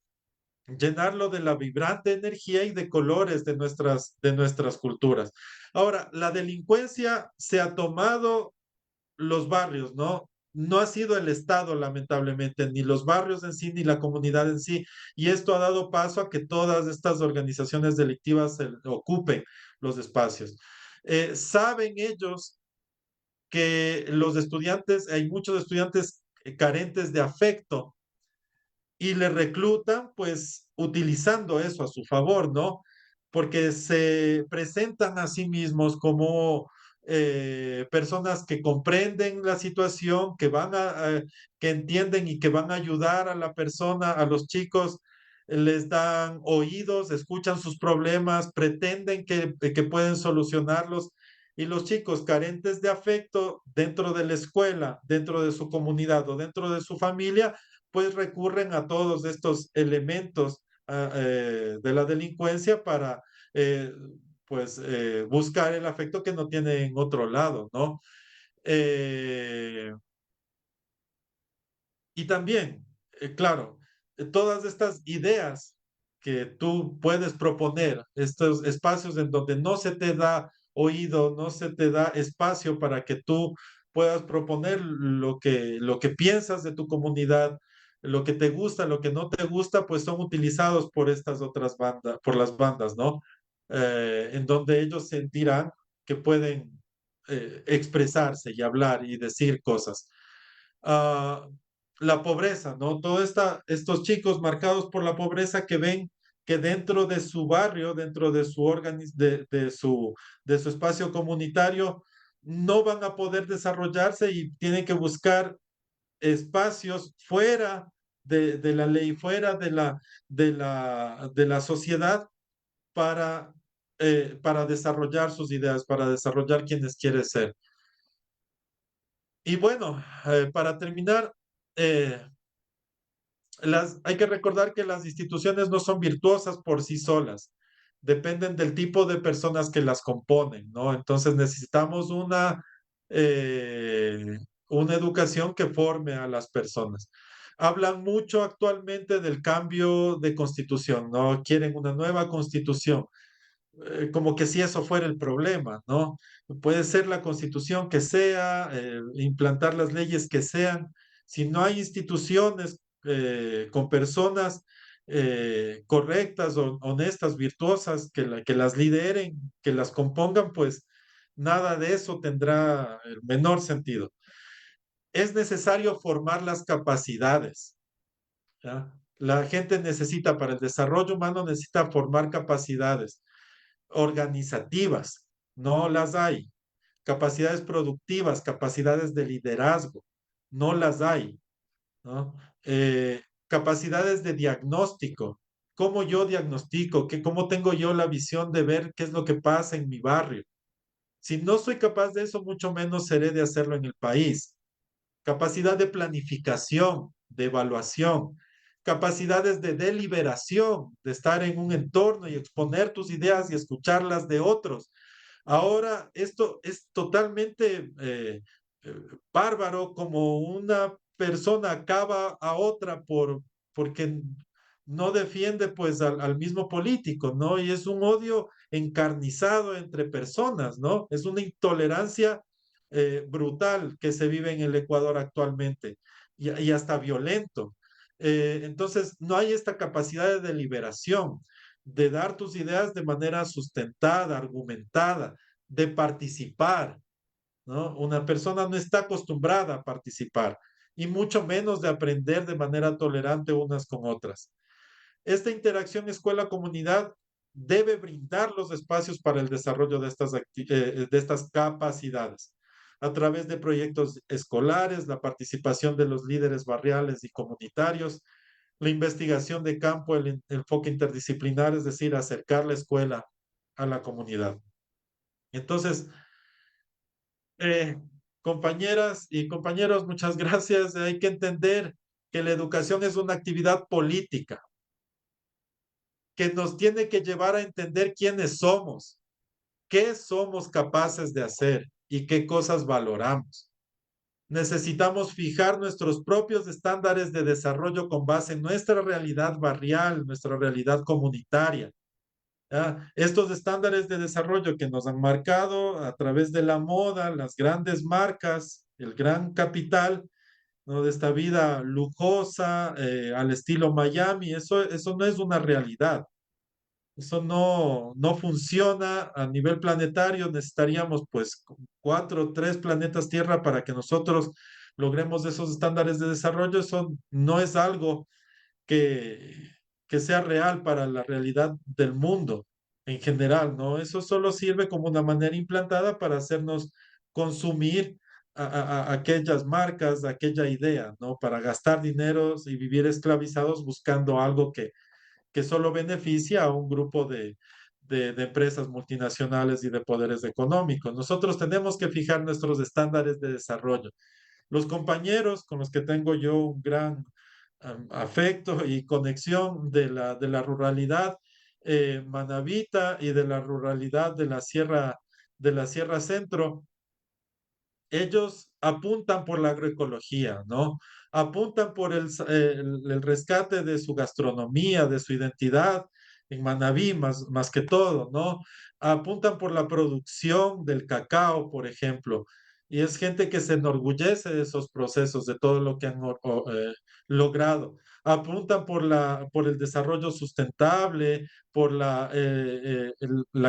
llenarlo de la vibrante energía y de colores de nuestras culturas. Ahora, la delincuencia se ha tomado los barrios, ¿no? No ha sido el Estado, lamentablemente, ni los barrios en sí, ni la comunidad en sí. Y esto ha dado paso a que todas estas organizaciones delictivas ocupen los espacios. Saben ellos que los estudiantes, hay muchos estudiantes carentes de afecto y le reclutan, pues, utilizando eso a su favor, ¿no? Porque se presentan a sí mismos como personas que comprenden la situación, que entienden y que van a ayudar a la persona, a los chicos, les dan oídos, escuchan sus problemas, pretenden que pueden solucionarlos. Y los chicos carentes de afecto dentro de la escuela, dentro de su comunidad o dentro de su familia, pues recurren a todos estos elementos de la delincuencia para pues buscar el afecto que no tiene en otro lado, ¿no? Y también, claro, todas estas ideas que tú puedes proponer, estos espacios en donde no se te da oído, no se te da espacio para que tú puedas proponer lo que piensas de tu comunidad, lo que te gusta, lo que no te gusta, pues son utilizados por estas otras bandas, por las bandas, ¿no? En donde ellos sentirán que pueden expresarse y hablar y decir cosas. Ah, la pobreza, ¿no? Estos chicos marcados por la pobreza que ven que dentro de su barrio, dentro de de su espacio comunitario, no van a poder desarrollarse y tienen que buscar espacios fuera de la ley, fuera de la sociedad para desarrollar sus ideas, para desarrollar quienes quieren ser. Y bueno, para terminar, eh, hay que recordar que las instituciones no son virtuosas por sí solas, dependen del tipo de personas que las componen, ¿no? Entonces necesitamos una educación que forme a las personas. Hablan mucho actualmente del cambio de constitución, ¿no? Quieren una nueva constitución, como que si eso fuera el problema, ¿no? Puede ser la constitución que sea, implantar las leyes que sean, si no hay instituciones con personas correctas, honestas, virtuosas, que las lideren, que las compongan, pues nada de eso tendrá el menor sentido. Es necesario formar las capacidades, ¿ya? La gente necesita, para el desarrollo humano, necesita formar capacidades organizativas, no las hay. Capacidades productivas, capacidades de liderazgo, no las hay, ¿no? Capacidades de diagnóstico, cómo yo diagnostico, cómo tengo yo la visión de ver qué es lo que pasa en mi barrio. Si no soy capaz de eso, mucho menos seré de hacerlo en el país. Capacidad de planificación, de evaluación, capacidades de deliberación, de estar en un entorno y exponer tus ideas y escucharlas de otros. Ahora, esto es totalmente eh, bárbaro, como una persona acaba a otra porque no defiende pues al mismo político, ¿no? Y es un odio encarnizado entre personas, ¿no? Es una intolerancia brutal que se vive en el Ecuador actualmente y hasta violento. Entonces, no hay esta capacidad de deliberación, de dar tus ideas de manera sustentada, argumentada, de participar, ¿no? Una persona no está acostumbrada a participar y mucho menos de aprender de manera tolerante unas con otras. Esta interacción escuela-comunidad debe brindar los espacios para el desarrollo de estas capacidades a través de proyectos escolares, la participación de los líderes barriales y comunitarios, la investigación de campo, el enfoque interdisciplinar, es decir, acercar la escuela a la comunidad. Entonces, compañeras y compañeros, muchas gracias. Hay que entender que la educación es una actividad política que nos tiene que llevar a entender quiénes somos, qué somos capaces de hacer y qué cosas valoramos. Necesitamos fijar nuestros propios estándares de desarrollo con base en nuestra realidad barrial, nuestra realidad comunitaria. ¿Ya? Estos estándares de desarrollo que nos han marcado a través de la moda, las grandes marcas, el gran capital, ¿no? De esta vida lujosa, al estilo Miami, eso no es una realidad. Eso no funciona a nivel planetario. Necesitaríamos pues 3 planetas Tierra para que nosotros logremos esos estándares de desarrollo. Eso no es algo que, que sea real para la realidad del mundo en general, ¿no? Eso solo sirve como una manera implantada para hacernos consumir a aquellas marcas, aquella idea, ¿no? Para gastar dineros y vivir esclavizados buscando algo que solo beneficia a un grupo de empresas multinacionales y de poderes económicos. Nosotros tenemos que fijar nuestros estándares de desarrollo. Los compañeros con los que tengo yo un gran afecto y conexión de la ruralidad manabita y de la ruralidad de la Sierra Centro, ellos apuntan por la agroecología, ¿no? Apuntan por el rescate de su gastronomía, de su identidad en Manabí, más que todo, ¿no? Apuntan por la producción del cacao, por ejemplo. Y es gente que se enorgullece de esos procesos, de todo lo que han logrado. Apuntan por el desarrollo sustentable, por la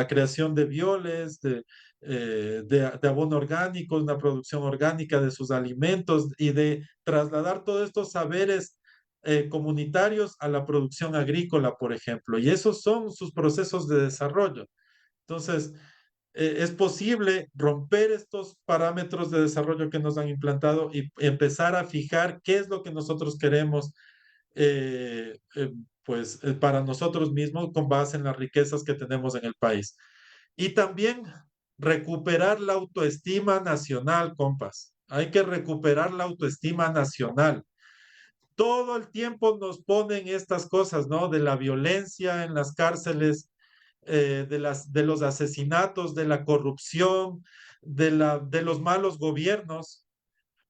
creación de bioles, de abono orgánico, una producción orgánica de sus alimentos y de trasladar todos estos saberes comunitarios a la producción agrícola, por ejemplo. Y esos son sus procesos de desarrollo. Entonces, es posible romper estos parámetros de desarrollo que nos han implantado y empezar a fijar qué es lo que nosotros queremos, para nosotros mismos con base en las riquezas que tenemos en el país. Y también recuperar la autoestima nacional, compas. Hay que recuperar la autoestima nacional. Todo el tiempo nos ponen estas cosas, ¿no? De la violencia en las cárceles, de los asesinatos, de la corrupción, de los malos gobiernos.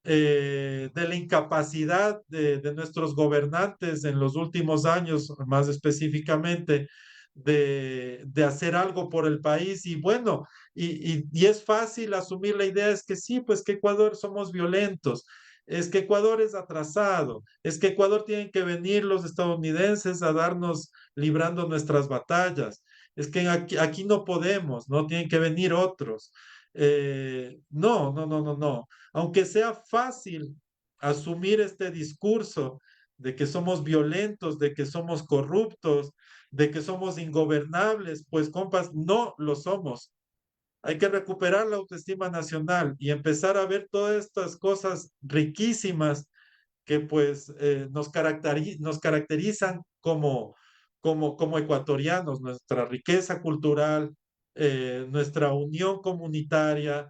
de la incapacidad de nuestros gobernantes en los últimos años, más específicamente, de hacer algo por el país. Y bueno, y es fácil asumir la idea, es que sí, pues que Ecuador somos violentos, es que Ecuador es atrasado, es que Ecuador tienen que venir los estadounidenses a darnos librando nuestras batallas, es que aquí no podemos, no tienen que venir otros. No, no, no, no, no. Aunque sea fácil asumir este discurso de que somos violentos, de que somos corruptos, de que somos ingobernables, pues compas, no lo somos. Hay que recuperar la autoestima nacional y empezar a ver todas estas cosas riquísimas que pues nos caracterizan como ecuatorianos, nuestra riqueza cultural, nuestra unión comunitaria,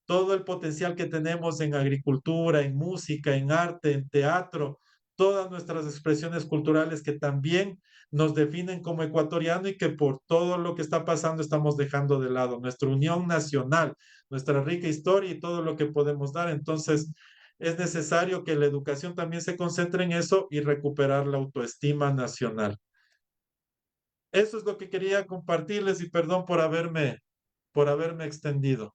todo el potencial que tenemos en agricultura, en música, en arte, en teatro, todas nuestras expresiones culturales que también nos definen como ecuatoriano y que por todo lo que está pasando estamos dejando de lado, nuestra unión nacional, nuestra rica historia y todo lo que podemos dar. Entonces, es necesario que la educación también se concentre en eso y recuperar la autoestima nacional. Eso es lo que quería compartirles y perdón por haberme extendido.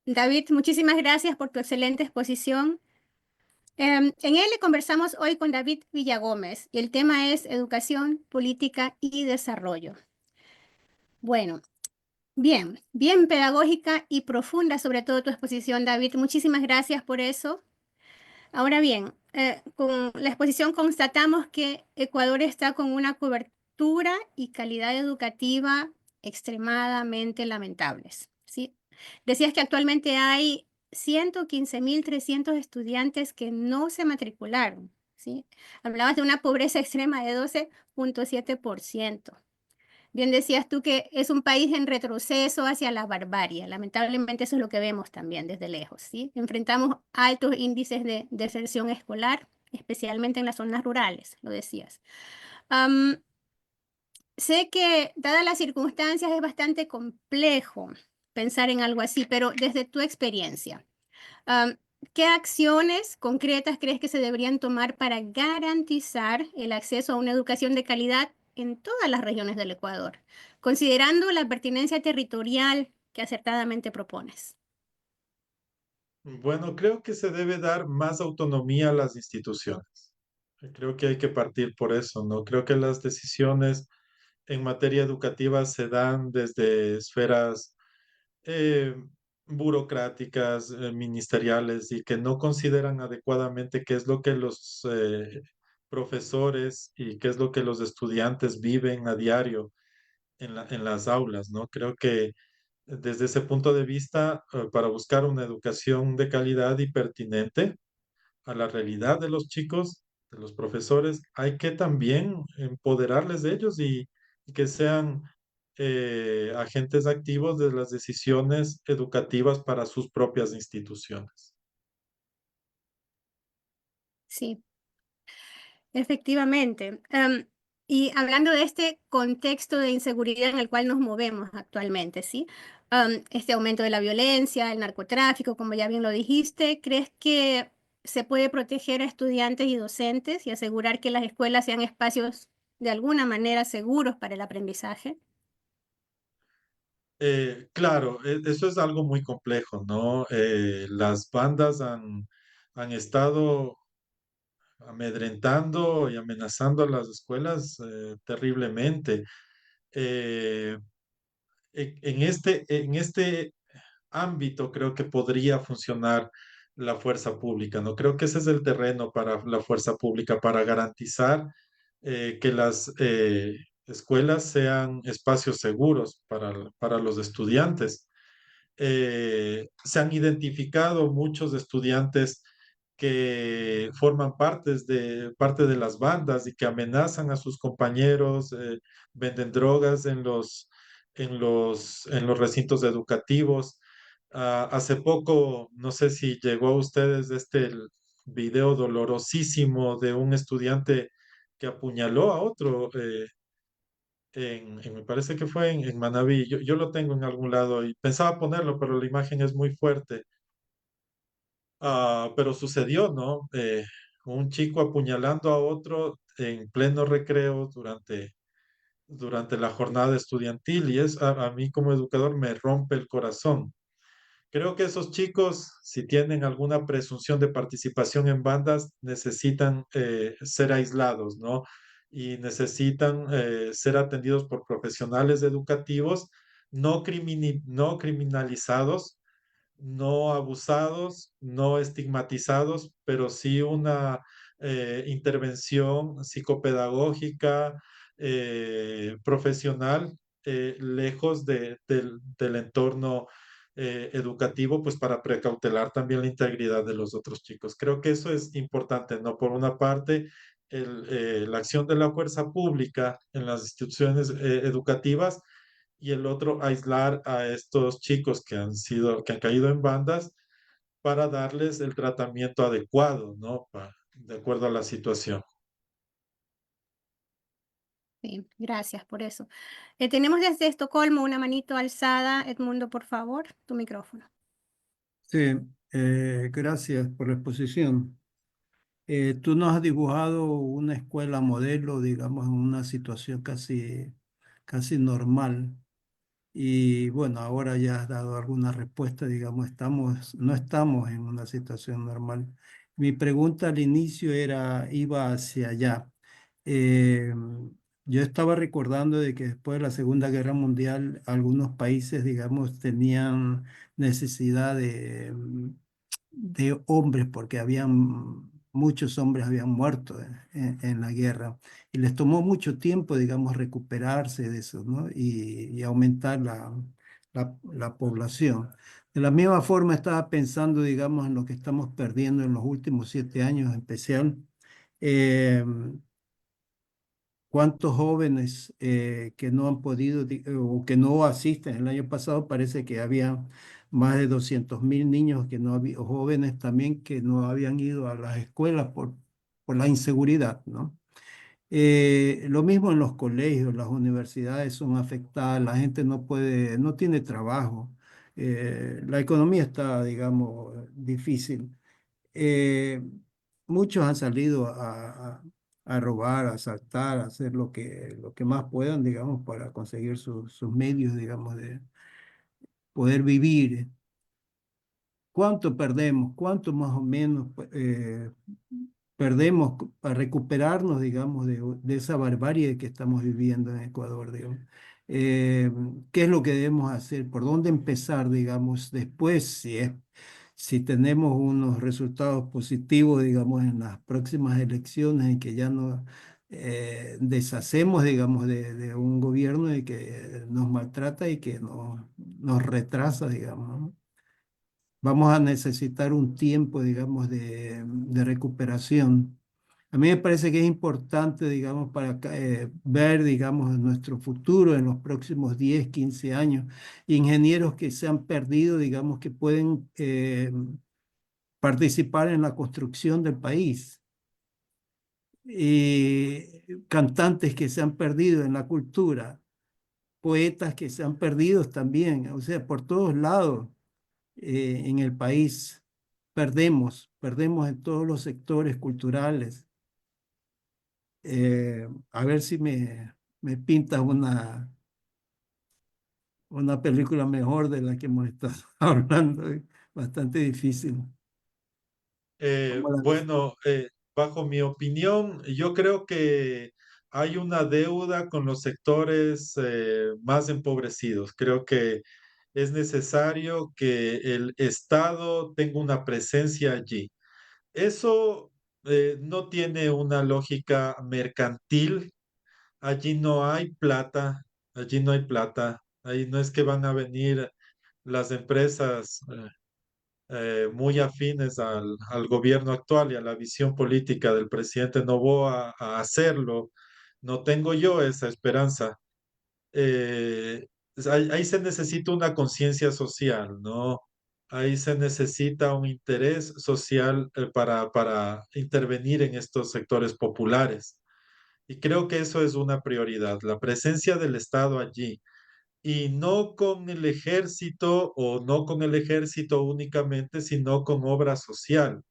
David, muchísimas gracias por tu excelente exposición. En él conversamos hoy con David Villagómez y el tema es educación, política y desarrollo. Bueno, bien pedagógica y profunda sobre todo tu exposición, David. Muchísimas gracias por eso. Ahora bien, con la exposición constatamos que Ecuador está con una cobertura y calidad educativa extremadamente lamentables, ¿sí? Decías que actualmente hay 115.300 estudiantes que no se matricularon, ¿sí? Hablabas de una pobreza extrema de 12.7%. Bien decías tú que es un país en retroceso hacia la barbarie. Lamentablemente eso es lo que vemos también desde lejos, ¿sí? Enfrentamos altos índices de deserción escolar, especialmente en las zonas rurales, lo decías. Sé que, dadas las circunstancias, es bastante complejo pensar en algo así, pero desde tu experiencia, ¿qué acciones concretas crees que se deberían tomar para garantizar el acceso a una educación de calidad en todas las regiones del Ecuador, considerando la pertinencia territorial que acertadamente propones? Bueno, creo que se debe dar más autonomía a las instituciones. Creo que hay que partir por eso, ¿no? Creo que las decisiones en materia educativa se dan desde esferas eh, burocráticas, ministeriales y que no consideran adecuadamente qué es lo que los profesores y qué es lo que los estudiantes viven a diario en las aulas, ¿no? Creo que desde ese punto de vista, para buscar una educación de calidad y pertinente a la realidad de los chicos, de los profesores, hay que también empoderarles de ellos y que sean agentes activos de las decisiones educativas para sus propias instituciones. Sí, efectivamente. Y hablando de este contexto de inseguridad en el cual nos movemos actualmente, ¿sí? Este aumento de la violencia, el narcotráfico, como ya bien lo dijiste, ¿crees que se puede proteger a estudiantes y docentes y asegurar que las escuelas sean espacios de alguna manera seguros para el aprendizaje? Claro, eso es algo muy complejo, ¿no? Las bandas han estado amedrentando y amenazando a las escuelas terriblemente. Eh, en este ámbito creo que podría funcionar la fuerza pública, ¿no? Creo que ese es el terreno para la fuerza pública, para garantizar que las escuelas sean espacios seguros para los estudiantes. Se han identificado muchos estudiantes que forman parte de las bandas y que amenazan a sus compañeros, venden drogas en los recintos educativos. Hace poco, no sé si llegó a ustedes el video dolorosísimo de un estudiante que apuñaló a otro, me parece que fue en Manabí. Yo lo tengo en algún lado y pensaba ponerlo, pero la imagen es muy fuerte. Pero sucedió, ¿no? Un chico apuñalando a otro en pleno recreo durante la jornada estudiantil y a mí como educador me rompe el corazón. Creo que esos chicos, si tienen alguna presunción de participación en bandas, necesitan ser aislados, ¿no? Y necesitan ser atendidos por profesionales educativos no criminalizados, no abusados, no estigmatizados, pero sí una intervención psicopedagógica, profesional, lejos del entorno educativo, pues para precautelar también la integridad de los otros chicos. Creo que eso es importante, ¿no? Por una parte, la acción de la fuerza pública en las instituciones educativas y el otro aislar a estos chicos que han caído en bandas para darles el tratamiento adecuado, ¿no? De acuerdo a la situación. Sí, gracias por eso. Tenemos desde Estocolmo una manito alzada. Edmundo, por favor, tu micrófono. Sí, gracias por la exposición. Tú nos has dibujado una escuela modelo, digamos, en una situación casi normal. Y bueno, ahora ya has dado alguna respuesta, digamos, no estamos en una situación normal. Mi pregunta al inicio iba hacia allá. Eh, yo estaba recordando de que después de la Segunda Guerra Mundial, algunos países, digamos, tenían necesidad de hombres, porque muchos hombres habían muerto en la guerra y les tomó mucho tiempo, digamos, recuperarse de eso, ¿no? Y aumentar la población. De la misma forma estaba pensando, digamos, en lo que estamos perdiendo en los últimos 7 años en especial. Eh, ¿Cuántos jóvenes que no han podido o que no asisten? El año pasado parece que había más de 200.000 niños que no había, o jóvenes también que no habían ido a las escuelas por la inseguridad, ¿no? Lo mismo en los colegios, las universidades son afectadas, la gente no tiene trabajo, la economía está, digamos, difícil. Eh, Muchos han salido a robar, a asaltar, a hacer lo que más puedan, digamos, para conseguir sus medios, digamos, de poder vivir. ¿Cuánto perdemos? ¿Cuánto más o menos perdemos para recuperarnos, digamos, de esa barbarie que estamos viviendo en Ecuador, digamos? Eh, ¿Qué es lo que debemos hacer? ¿Por dónde empezar, digamos, después, si tenemos unos resultados positivos, digamos, en las próximas elecciones, en que ya no deshacemos, digamos, de un gobierno y que nos maltrata y que nos retrasa, digamos, ¿no? Vamos a necesitar un tiempo, digamos, de recuperación. A mí me parece que es importante, digamos, para ver, digamos, nuestro futuro en los próximos 10, 15 años. Ingenieros que se han perdido, digamos, que pueden participar en la construcción del país. Cantantes que se han perdido en la cultura, poetas que se han perdido también, o sea, por todos lados en el país perdemos en todos los sectores culturales. A ver si me pintas una película mejor de la que hemos estado hablando. Bastante difícil. ¿Cómo la ves? Bueno, bajo mi opinión, yo creo que hay una deuda con los sectores más empobrecidos. Creo que es necesario que el Estado tenga una presencia allí. Eso no tiene una lógica mercantil. Allí no hay plata, allí no hay plata. Ahí no es que van a venir las empresas muy afines al gobierno actual y a la visión política del presidente Noboa a hacerlo. No tengo yo esa esperanza. Ahí se necesita una conciencia social, ¿no? Ahí se necesita un interés social para intervenir en estos sectores populares. Y creo que eso es una prioridad, la presencia del Estado allí. y no con el ejército o no con el ejército únicamente, sino con obra social,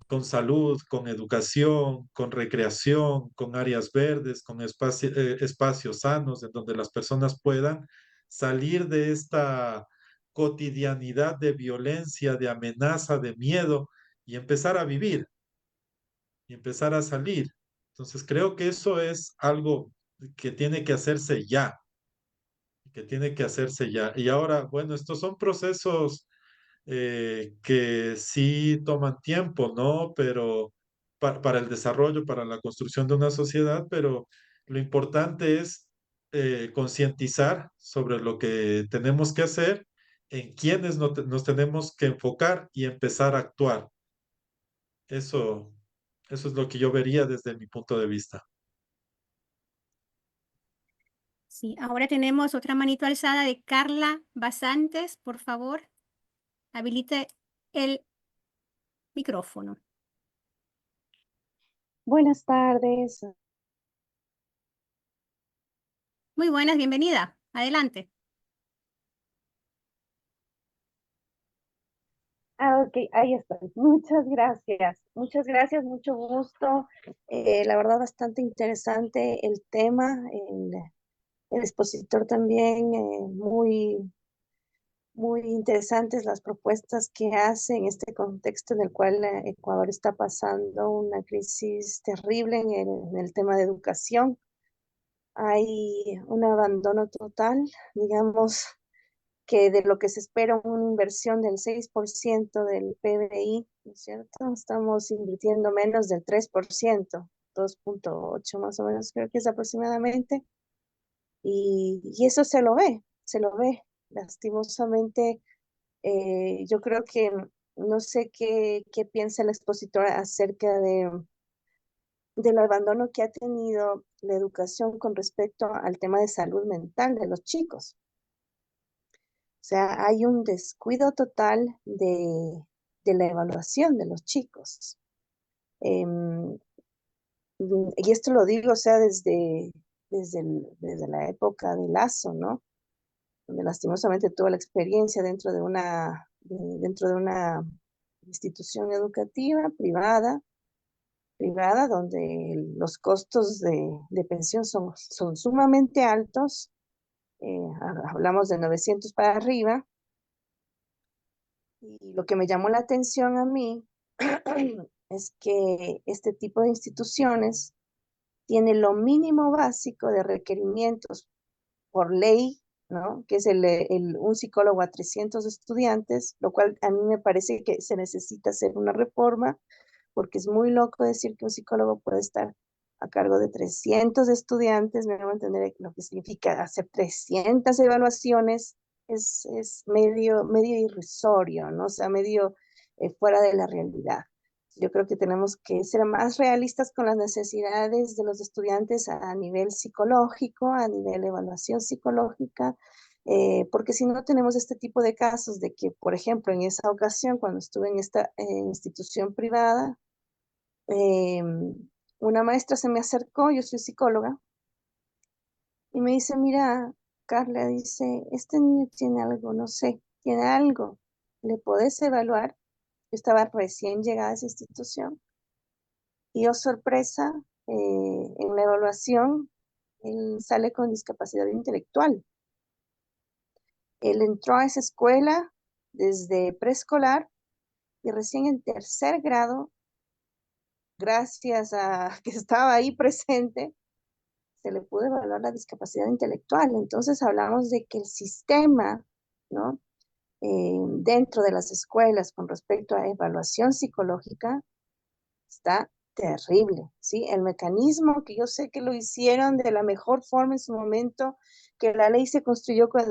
con salud, con educación, con recreación, con áreas verdes, con espacios sanos en donde las personas puedan salir de esta cotidianidad de violencia, de amenaza, de miedo y empezar a vivir y empezar a salir. Entonces creo que eso es algo que tiene que hacerse ya, que tiene que hacerse ya. Y ahora, bueno, estos son procesos que sí toman tiempo, ¿no? Pero para el desarrollo, para la construcción de una sociedad, pero lo importante es concientizar sobre lo que tenemos que hacer, en quiénes nos tenemos que enfocar y empezar a actuar. Eso, eso es lo que yo vería desde mi punto de vista. Sí, ahora tenemos otra manito alzada de Carla Basantes, por favor. Habilite el micrófono. Buenas tardes. Muy buenas, bienvenida. Adelante. Ok, ahí estoy. Muchas gracias. Muchas gracias, mucho gusto. La verdad, bastante interesante el tema. El expositor también, muy interesantes las propuestas que hace en este contexto en el cual Ecuador está pasando una crisis terrible en el tema de educación. Hay un abandono total, digamos, que de lo que se espera una inversión del 6% del PBI, ¿no es cierto? Estamos invirtiendo menos del 3%, 2.8 más o menos creo que es aproximadamente, y eso se lo ve. Lastimosamente, yo creo que no sé qué piensa el expositor acerca del abandono que ha tenido la educación con respecto al tema de salud mental de los chicos. O sea, hay un descuido total de la evaluación de los chicos. Em, y esto lo digo, o sea, desde la época de Lazo, ¿no? Donde lastimosamente tuve la experiencia dentro de una institución educativa privada, donde los costos de pensión son sumamente altos. Hablamos de 900 para arriba. Y lo que me llamó la atención a mí es que este tipo de instituciones tiene lo mínimo básico de requerimientos por ley, ¿no? Que es un psicólogo a 300 estudiantes, lo cual a mí me parece que se necesita hacer una reforma, porque es muy loco decir que un psicólogo puede estar a cargo de 300 estudiantes. Me voy a entender lo que significa hacer 300 evaluaciones. Es medio irrisorio, ¿no? O sea, medio fuera de la realidad. Yo creo que tenemos que ser más realistas con las necesidades de los estudiantes a nivel psicológico, a nivel de evaluación psicológica, porque si no tenemos este tipo de casos de que, por ejemplo, en esa ocasión, cuando estuve en esta institución privada, una maestra se me acercó, yo soy psicóloga, y me dice, mira, Carla, dice, este niño tiene algo, no sé, tiene algo, ¿le podés evaluar? Yo estaba recién llegada a esa institución, y oh sorpresa, en la evaluación, él sale con discapacidad intelectual. Él entró a esa escuela desde preescolar y recién en tercer grado, gracias a que estaba ahí presente, se le pudo evaluar la discapacidad intelectual. Entonces hablamos de que el sistema, ¿no? Dentro de las escuelas con respecto a evaluación psicológica está terrible, ¿sí? El mecanismo que yo sé que lo hicieron de la mejor forma en su momento, que la ley se construyó con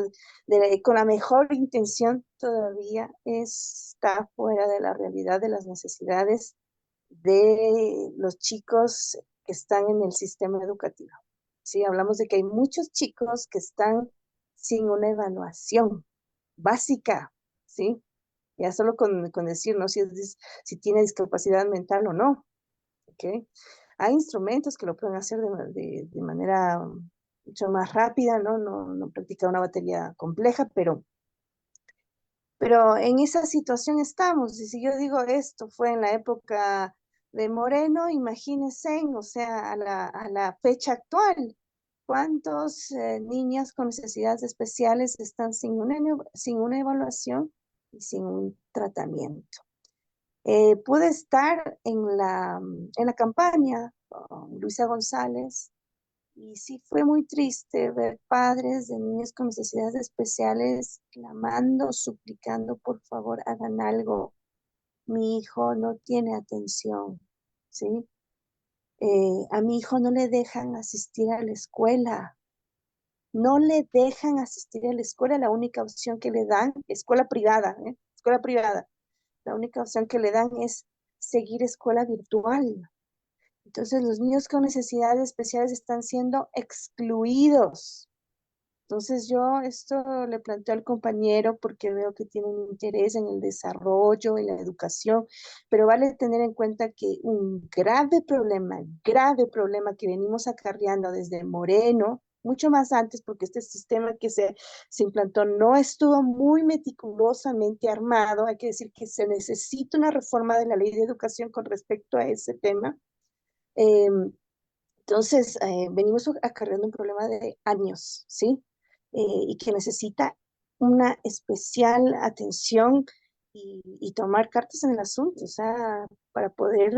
la mejor intención, todavía está fuera de la realidad de las necesidades de los chicos que están en el sistema educativo. Sí, hablamos de que hay muchos chicos que están sin una evaluación básica, ¿sí? Ya solo con decir, ¿no? Si tiene discapacidad mental o no, ¿ok? Hay instrumentos que lo pueden hacer de manera mucho más rápida, ¿no? No practicaba una batería compleja, pero en esa situación estamos. Y si yo digo esto fue en la época de Moreno, imagínense, o sea, a la fecha actual, ¿cuántos niños con necesidades especiales están sin una evaluación y sin un tratamiento? Pude estar en la campaña con Luisa González y sí fue muy triste ver padres de niños con necesidades especiales clamando, suplicando, por favor, hagan algo. Mi hijo no tiene atención, ¿sí? A mi hijo no le dejan asistir a la escuela. No le dejan asistir a la escuela. La única opción que le dan, escuela privada, ¿eh? Escuela privada. La única opción que le dan es seguir escuela virtual. Entonces los niños con necesidades especiales están siendo excluidos. Entonces yo esto le planteo al compañero porque veo que tiene un interés en el desarrollo, en la educación, pero vale tener en cuenta que un grave problema que venimos acarreando desde Moreno, mucho más antes, porque este sistema que se implantó no estuvo muy meticulosamente armado. Hay que decir que se necesita una reforma de la ley de educación con respecto a ese tema. Eh, entonces, venimos acarreando un problema de años, ¿sí? Y que necesita una especial atención y tomar cartas en el asunto, o sea, para poder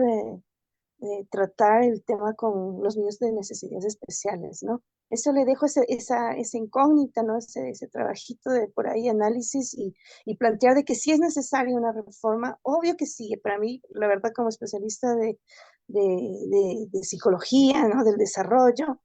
tratar el tema con los niños de necesidades especiales, ¿no? Eso le dejo esa incógnita, ¿no? Ese trabajito de por ahí análisis y plantear de que sí es necesaria una reforma. Obvio que sí, para mí, la verdad, como especialista de psicología, ¿no? Del desarrollo,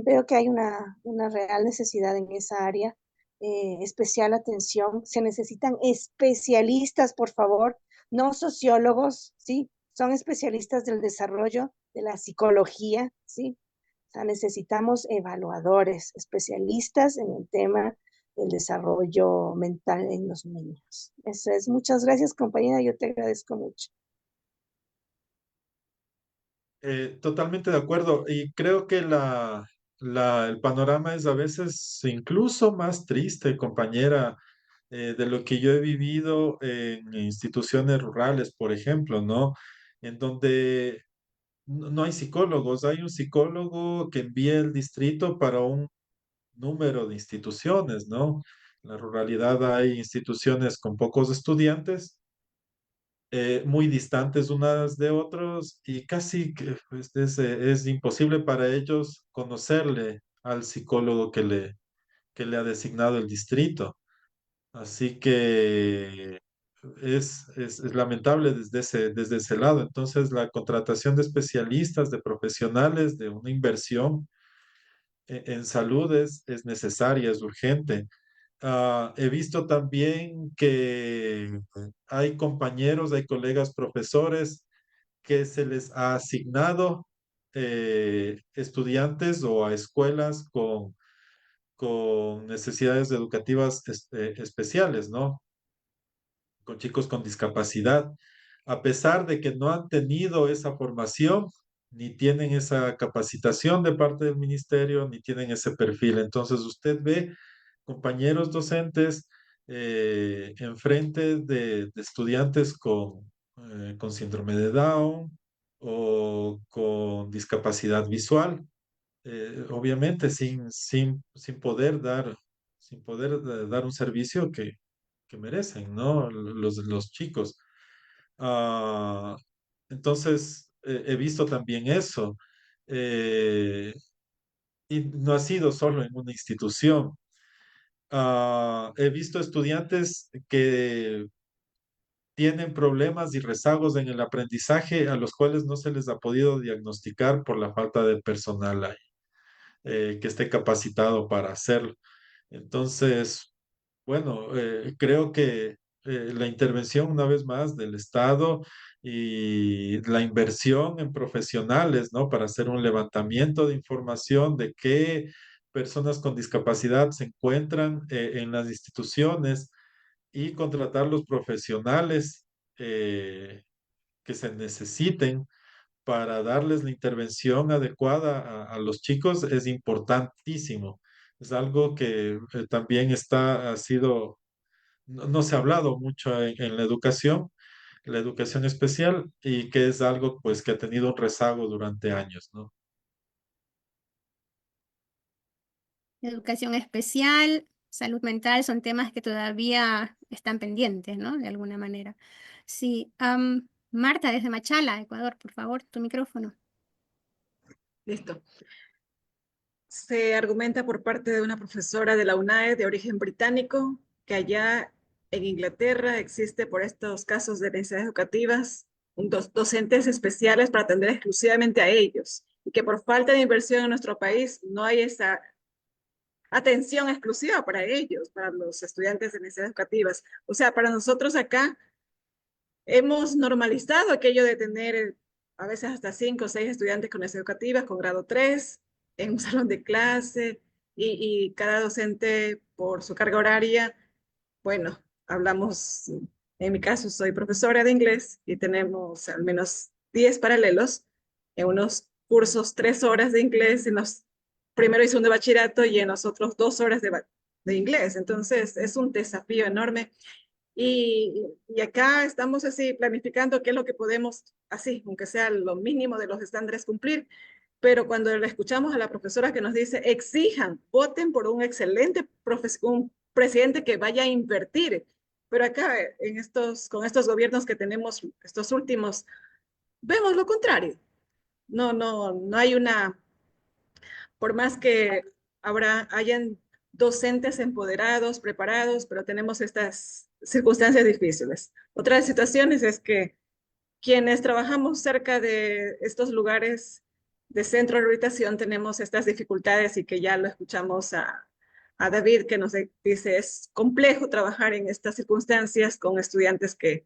veo que hay una real necesidad en esa área, especial atención. Se necesitan especialistas, por favor, no sociólogos, ¿sí? Son especialistas del desarrollo, de la psicología, ¿sí? O sea, necesitamos evaluadores, especialistas en el tema del desarrollo mental en los niños. Eso es. Muchas gracias, compañera. Yo te agradezco mucho. Totalmente de acuerdo. Y creo que el panorama es a veces incluso más triste, compañera, de lo que yo he vivido en instituciones rurales, por ejemplo, ¿no? En donde no hay psicólogos, hay un psicólogo que envía el distrito para un número de instituciones, ¿no? En la ruralidad hay instituciones con pocos estudiantes, muy distantes unas de otros y casi que pues, es imposible para ellos conocerle al psicólogo que le ha designado el distrito. Así que es lamentable desde ese lado. Entonces, la contratación de especialistas, de profesionales, de una inversión en salud es necesaria, es urgente. He visto también que hay compañeros, hay colegas profesores que se les ha asignado estudiantes o a escuelas con necesidades educativas especiales, ¿no? Con chicos con discapacidad, a pesar de que no han tenido esa formación, ni tienen esa capacitación de parte del ministerio, ni tienen ese perfil. Entonces usted ve compañeros docentes enfrente de estudiantes con síndrome de Down o con discapacidad visual, obviamente sin poder dar un servicio que merecen, ¿no? Los chicos. Ah, entonces, he visto también eso. Eh, y no ha sido solo en una institución. He visto estudiantes que tienen problemas y rezagos en el aprendizaje a los cuales no se les ha podido diagnosticar por la falta de personal ahí, que esté capacitado para hacerlo. Entonces, bueno, creo que la intervención una vez más del Estado y la inversión en profesionales, ¿no? Para hacer un levantamiento de información de qué personas con discapacidad se encuentran en las instituciones y contratar los profesionales que se necesiten para darles la intervención adecuada a los chicos es importantísimo. Es algo que también ha sido, no se ha hablado mucho en la educación especial, y que es algo pues que ha tenido un rezago durante años, ¿no? Educación especial, salud mental son temas que todavía están pendientes, ¿no? De alguna manera. Sí. Marta, desde Machala, Ecuador, por favor, tu micrófono. Listo. Se argumenta por parte de una profesora de la UNAED de origen británico que allá en Inglaterra existe por estos casos de necesidades educativas docentes especiales para atender exclusivamente a ellos y que por falta de inversión en nuestro país no hay esa atención exclusiva para ellos, para los estudiantes de necesidades educativas. O sea, para nosotros acá hemos normalizado aquello de tener a veces hasta 5 o 6 estudiantes con necesidades educativas, con grado 3 en un salón de clase, y cada docente por su carga horaria. Bueno, hablamos, en mi caso soy profesora de inglés y tenemos al menos 10 paralelos en unos cursos 3 horas de inglés en los primero y segundo de bachillerato y en los otros 2 horas de inglés. Entonces es un desafío enorme y acá estamos así planificando qué es lo que podemos, así, aunque sea lo mínimo de los estándares, cumplir. Pero cuando le escuchamos a la profesora que nos dice, exijan, voten por un excelente un presidente que vaya a invertir. Pero acá, con estos gobiernos que tenemos, estos últimos, vemos lo contrario. No hay por más que hayan docentes empoderados, preparados, pero tenemos estas circunstancias difíciles. Otra situación es que quienes trabajamos cerca de estos lugares de centro de rehabilitación tenemos estas dificultades y que ya lo escuchamos a David que nos dice, es complejo trabajar en estas circunstancias con estudiantes que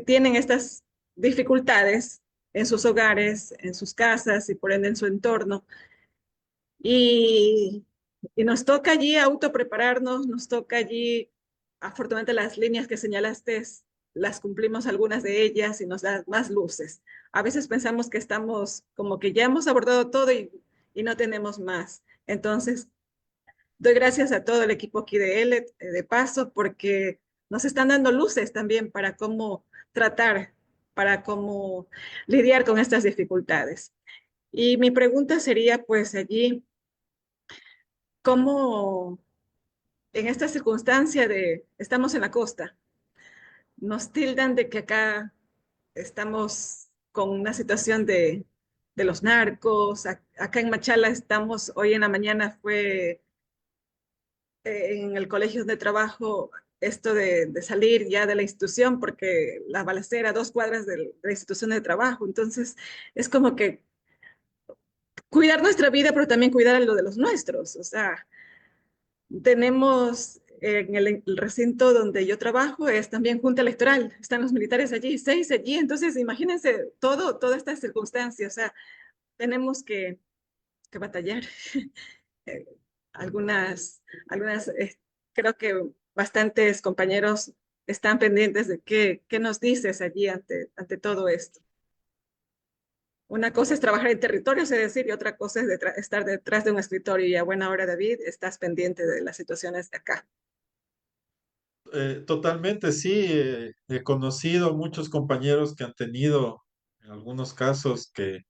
tienen estas dificultades en sus hogares, en sus casas y por ende en su entorno. Y, y nos toca allí autoprepararnos, nos toca allí, afortunadamente las líneas que señalaste, las cumplimos algunas de ellas y nos dan más luces. A veces pensamos que estamos como que ya hemos abordado todo y no tenemos más. Entonces, doy gracias a todo el equipo aquí de ELET, de paso, porque nos están dando luces también para cómo tratar, para cómo lidiar con estas dificultades. Y mi pregunta sería, pues allí, ¿cómo en esta circunstancia de estamos en la costa, nos tildan de que acá estamos con una situación de los narcos? Acá en Machala estamos, hoy en la mañana fue en el colegio donde trabajo esto de salir ya de la institución porque la balacera a 2 cuadras de la institución de trabajo. Entonces es como que cuidar nuestra vida, pero también cuidar a lo de los nuestros. O sea, tenemos en el recinto donde yo trabajo, es también junta electoral, están los militares allí, 6 allí, entonces imagínense toda esta circunstancia, o sea, tenemos que batallar. Eh, algunas, creo que bastantes compañeros están pendientes de qué nos dices allí ante todo esto. Una cosa es trabajar en territorios, es decir, y otra cosa es estar detrás de un escritorio y a buena hora, David, estás pendiente de las situaciones de acá. Totalmente, sí. He conocido muchos compañeros que han tenido, en algunos casos, que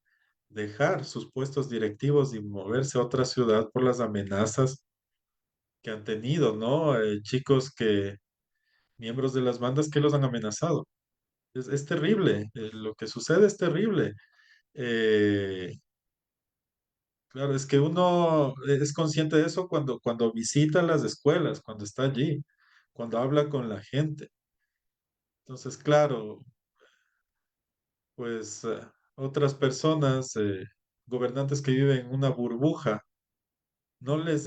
dejar sus puestos directivos y moverse a otra ciudad por las amenazas que han tenido, ¿no? Chicos miembros de las bandas que los han amenazado. Es terrible, lo que sucede es terrible. Eh, claro, es que uno es consciente de eso cuando visita las escuelas, cuando está allí, cuando habla con la gente. Entonces, claro, pues otras personas, gobernantes que viven en una burbuja, no les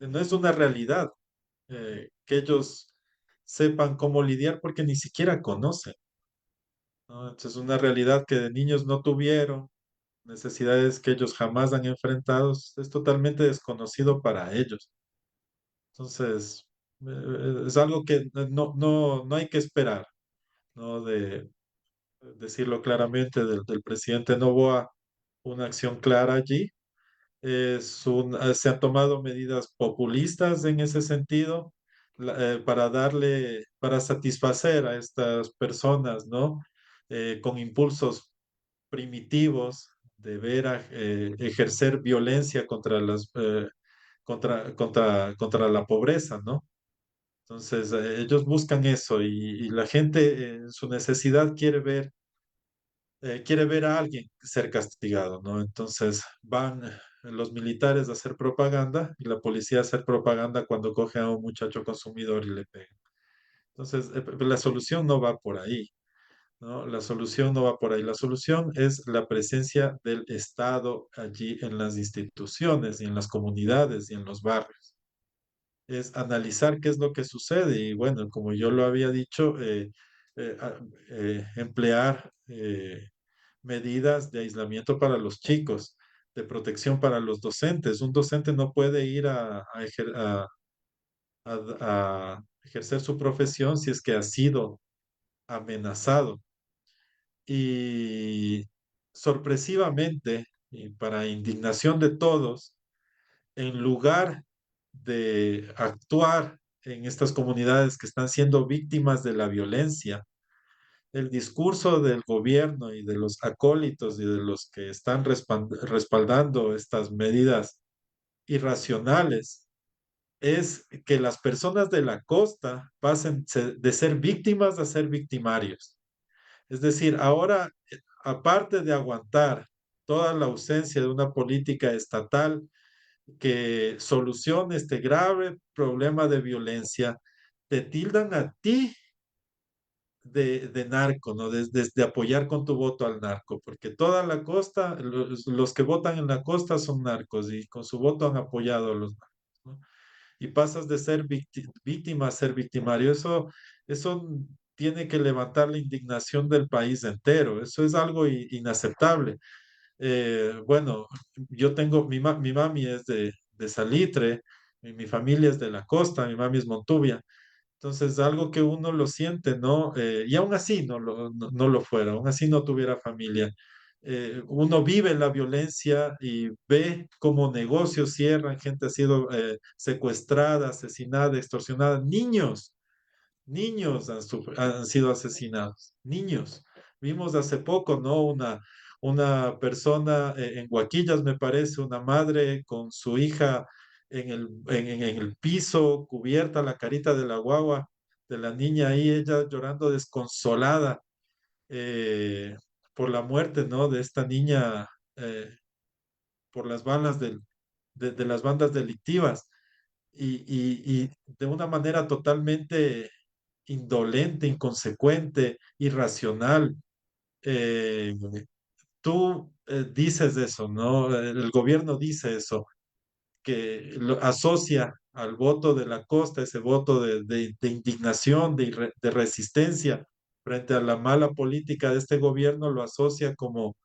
no es una realidad que ellos sepan cómo lidiar porque ni siquiera conocen, ¿no? Entonces, es una realidad que de niños no tuvieron, necesidades que ellos jamás han enfrentado, es totalmente desconocido para ellos. Entonces, es algo que no hay que esperar, ¿no? decirlo claramente, del presidente Noboa, una acción clara allí. Se han tomado medidas populistas en ese sentido para satisfacer a estas personas, ¿no? Con impulsos primitivos de ejercer violencia contra la pobreza, ¿no? Entonces, ellos buscan eso y la gente en su necesidad quiere ver a alguien ser castigado, ¿no? Entonces van los militares a hacer propaganda y la policía a hacer propaganda cuando coge a un muchacho consumidor y le pega. Entonces, la solución no va por ahí, ¿no? La solución no va por ahí. La solución es la presencia del Estado allí en las instituciones y en las comunidades y en los barrios. Es analizar qué es lo que sucede y bueno, como yo lo había dicho, emplear medidas de aislamiento para los chicos, de protección para los docentes. Un docente no puede ir a ejercer su profesión si es que ha sido amenazado. Y sorpresivamente, y para indignación de todos, en lugar de actuar en estas comunidades que están siendo víctimas de la violencia, el discurso del gobierno y de los acólitos y de los que están respaldando estas medidas irracionales es que las personas de la costa pasen de ser víctimas a ser victimarios. Es decir, ahora, aparte de aguantar toda la ausencia de una política estatal que solucione este grave problema de violencia, te tildan a ti de narco, ¿no? De apoyar con tu voto al narco, porque toda la costa, los que votan en la costa son narcos y con su voto han apoyado a los narcos, ¿no? Y pasas de ser víctima a ser victimario. Eso tiene que levantar la indignación del país entero. Eso es algo inaceptable. Bueno, yo tengo, mi mami es de Salitre, mi familia es de la costa, mi mami es Montuvia. Entonces, algo que uno lo siente, ¿no? Y aún así no lo fuera, aún así no tuviera familia. Uno vive la violencia y ve cómo negocios cierran, gente ha sido secuestrada, asesinada, extorsionada, niños han sido asesinados, niños. Vimos hace poco, ¿no? Una persona en Guaquillas, me parece, una madre con su hija en el piso, cubierta la carita de la guagua, de la niña ahí, ella llorando desconsolada eh, por la muerte, ¿no? De esta niña por las balas de las bandas delictivas y de una manera totalmente indolente, inconsecuente, irracional. Eh, Tú dices eso, ¿no? El gobierno dice eso, que lo asocia al voto de la costa, ese voto de indignación, de resistencia frente a la mala política de este gobierno, lo asocia como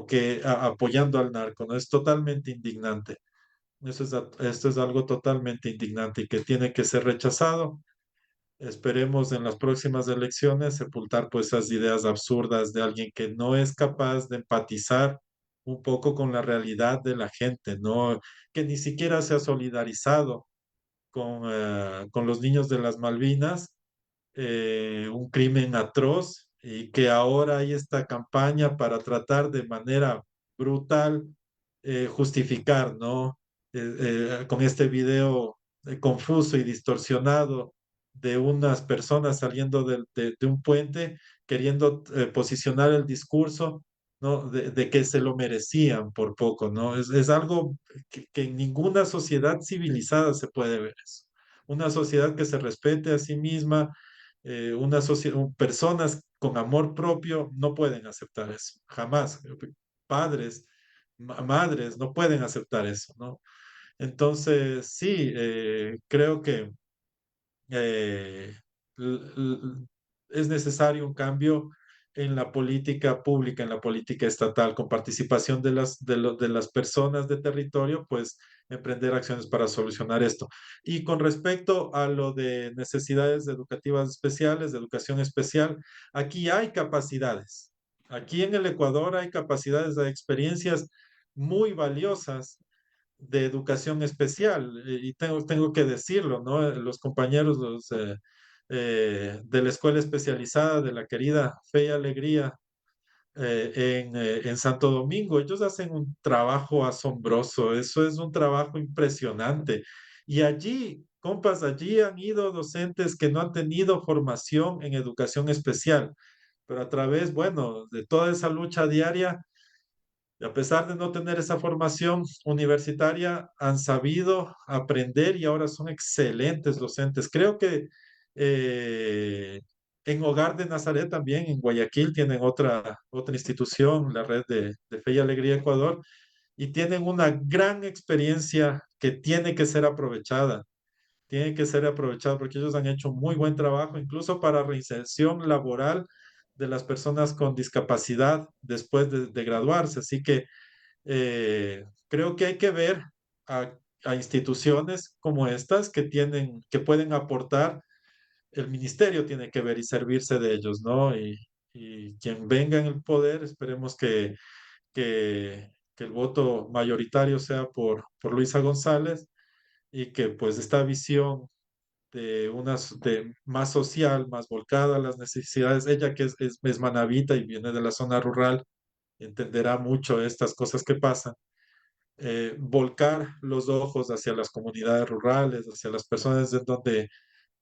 que apoyando al narco, ¿no? Es totalmente indignante. Esto es algo totalmente indignante y que tiene que ser rechazado. Esperemos en las próximas elecciones sepultar pues esas ideas absurdas de alguien que no es capaz de empatizar un poco con la realidad de la gente, ¿no? Que ni siquiera se ha solidarizado con los niños de las Malvinas, un crimen atroz y que ahora hay esta campaña para tratar de manera brutal justificar, ¿no? Con este video confuso y distorsionado de unas personas saliendo de un puente queriendo posicionar el discurso, ¿no? De que se lo merecían por poco, ¿no? Es algo que en ninguna sociedad civilizada se puede ver eso. Una sociedad que se respete a sí misma, personas con amor propio no pueden aceptar eso, jamás. Padres, madres no pueden aceptar eso, ¿no? Entonces, sí, creo que eh, l- l- es necesario un cambio en la política pública, en la política estatal, con participación de las personas de territorio, pues emprender acciones para solucionar esto. Y con respecto a lo de necesidades educativas especiales, de educación especial, aquí hay capacidades. Aquí en el Ecuador hay capacidades, hay experiencias muy valiosas de educación especial, y tengo que decirlo, ¿no? Los compañeros de la escuela especializada de la querida Fe y Alegría en Santo Domingo, ellos hacen un trabajo asombroso, eso es un trabajo impresionante. Y allí, compas, allí han ido docentes que no han tenido formación en educación especial, pero a través, bueno, de toda esa lucha diaria, y a pesar de no tener esa formación universitaria, han sabido aprender y ahora son excelentes docentes. Creo que en Hogar de Nazaret también, en Guayaquil, tienen otra institución, la red de Fe y Alegría Ecuador, y tienen una gran experiencia que tiene que ser aprovechada. Tiene que ser aprovechada porque ellos han hecho un muy buen trabajo, incluso para reinserción laboral de las personas con discapacidad después de graduarse. Así que creo que hay que ver a, a instituciones como estas que pueden aportar. El ministerio tiene que ver y servirse de ellos, ¿no? Y quien venga en el poder, esperemos que el voto mayoritario sea por Luisa González y que pues esta visión de más social, más volcada a las necesidades, ella que es manabita y viene de la zona rural, entenderá mucho estas cosas que pasan. Volcar los ojos hacia las comunidades rurales, hacia las personas de donde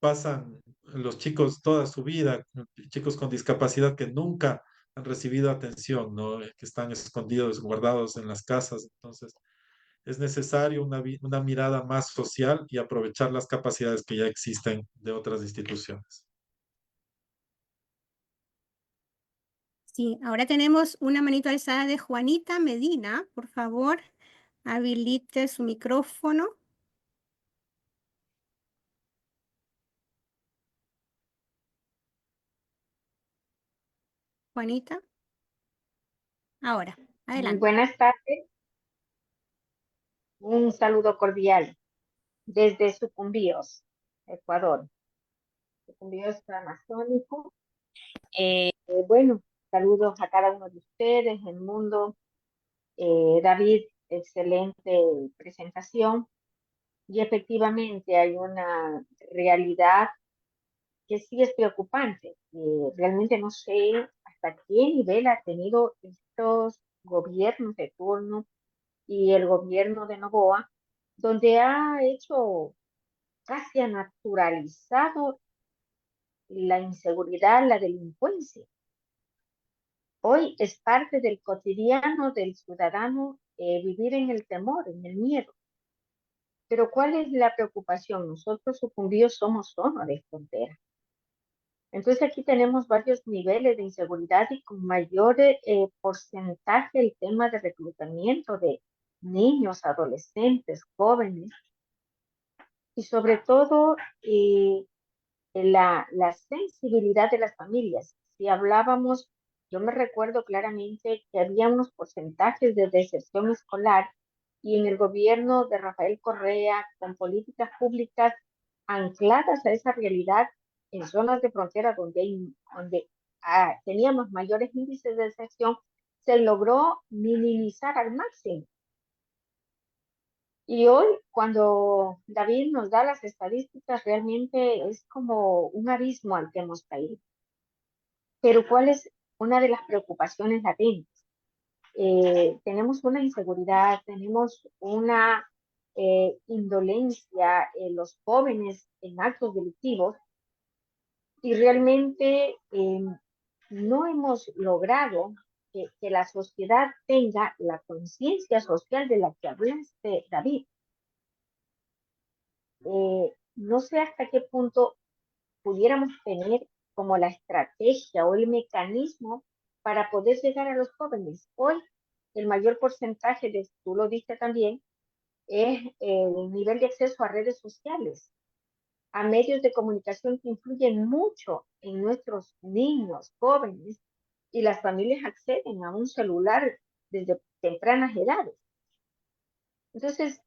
pasan los chicos toda su vida, chicos con discapacidad que nunca han recibido atención, ¿no? Que están escondidos, guardados en las casas. Entonces, es necesario una mirada más social y aprovechar las capacidades que ya existen de otras instituciones. Sí, ahora tenemos una manito alzada de Juanita Medina. Por favor, habilite su micrófono. Juanita. Ahora, Muy adelante. buenas tardes. Un saludo cordial desde Sucumbíos, Ecuador. Sucumbíos amazónico. Bueno, saludos a cada uno de ustedes, el mundo. David, excelente presentación. Y efectivamente hay una realidad que sí es preocupante. Realmente no sé hasta qué nivel ha tenido estos gobiernos de turno y el gobierno de Noboa, donde ha hecho, casi ha naturalizado la inseguridad, la delincuencia. Hoy es parte del cotidiano del ciudadano vivir en el temor, en el miedo. Pero ¿cuál es la preocupación? Nosotros sucumbíos somos zona de frontera. Entonces aquí tenemos varios niveles de inseguridad y con mayor porcentaje el tema de reclutamiento de niños, adolescentes, jóvenes, y sobre todo la sensibilidad de las familias. Si hablábamos, yo me recuerdo claramente que había unos porcentajes de deserción escolar y en el gobierno de Rafael Correa, con políticas públicas ancladas a esa realidad en zonas de frontera donde teníamos mayores índices de deserción, se logró minimizar al máximo. Y hoy, cuando David nos da las estadísticas, realmente es como un abismo al que hemos caído. Pero ¿cuál es una de las preocupaciones latentes? Tenemos una inseguridad, tenemos una indolencia en los jóvenes en actos delictivos y realmente no hemos logrado que la sociedad tenga la conciencia social de la que hablaste, David. No sé hasta qué punto pudiéramos tener como la estrategia o el mecanismo para poder llegar a los jóvenes. Hoy el mayor porcentaje, tú lo diste también, es el nivel de acceso a redes sociales, a medios de comunicación que influyen mucho en nuestros niños, jóvenes, y las familias acceden a un celular desde tempranas edades. Entonces,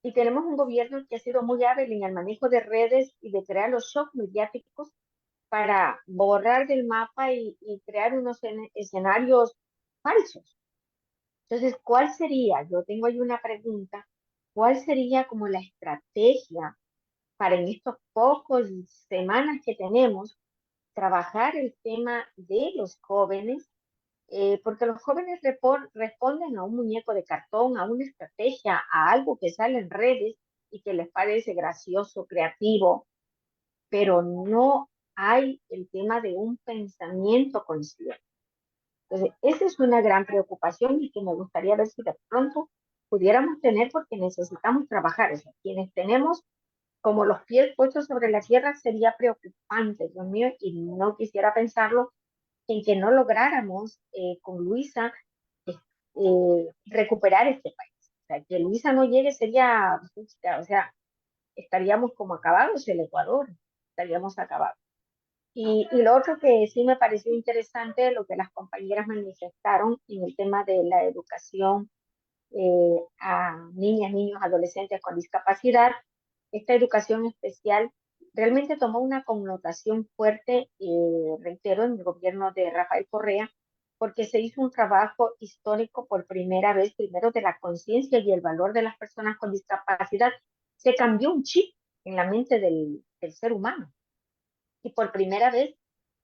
y tenemos un gobierno que ha sido muy hábil en el manejo de redes y de crear los shocks mediáticos para borrar del mapa y crear unos escenarios falsos. Entonces, ¿cuál sería? Yo tengo ahí una pregunta. ¿Cuál sería como la estrategia para en estos pocos semanas que tenemos trabajar el tema de los jóvenes? Porque los jóvenes responden a un muñeco de cartón, a una estrategia, a algo que sale en redes y que les parece gracioso, creativo, pero no hay el tema de un pensamiento consciente. Entonces, esa es una gran preocupación y que me gustaría ver si de pronto pudiéramos tener, porque necesitamos trabajar. O sea, quienes tenemos como los pies puestos sobre la tierra sería preocupante, Dios mío, y no quisiera pensarlo en que no lográramos con Luisa recuperar este país. O sea, que Luisa no llegue sería, o sea, estaríamos como acabados el Ecuador, estaríamos acabados. Y lo otro que sí me pareció interesante, lo que las compañeras manifestaron en el tema de la educación a niñas, niños, adolescentes con discapacidad, esta educación especial realmente tomó una connotación fuerte, reitero, en el gobierno de Rafael Correa, porque se hizo un trabajo histórico por primera vez, primero de la conciencia y el valor de las personas con discapacidad. Se cambió un chip en la mente del ser humano y por primera vez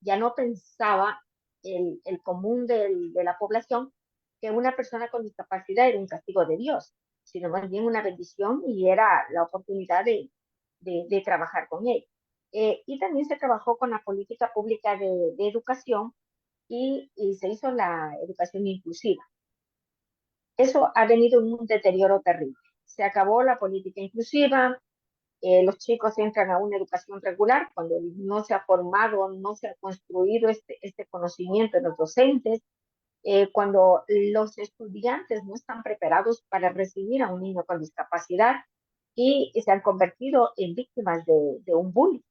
ya no pensaba el común de la población que una persona con discapacidad era un castigo de Dios, sino más bien una bendición y era la oportunidad de trabajar con él. Y también se trabajó con la política pública de educación y se hizo la educación inclusiva. Eso ha venido en un deterioro terrible. Se acabó la política inclusiva, los chicos entran a una educación regular cuando no se ha formado, no se ha construido este conocimiento en los docentes, cuando los estudiantes no están preparados para recibir a un niño con discapacidad y se han convertido en víctimas de un bullying.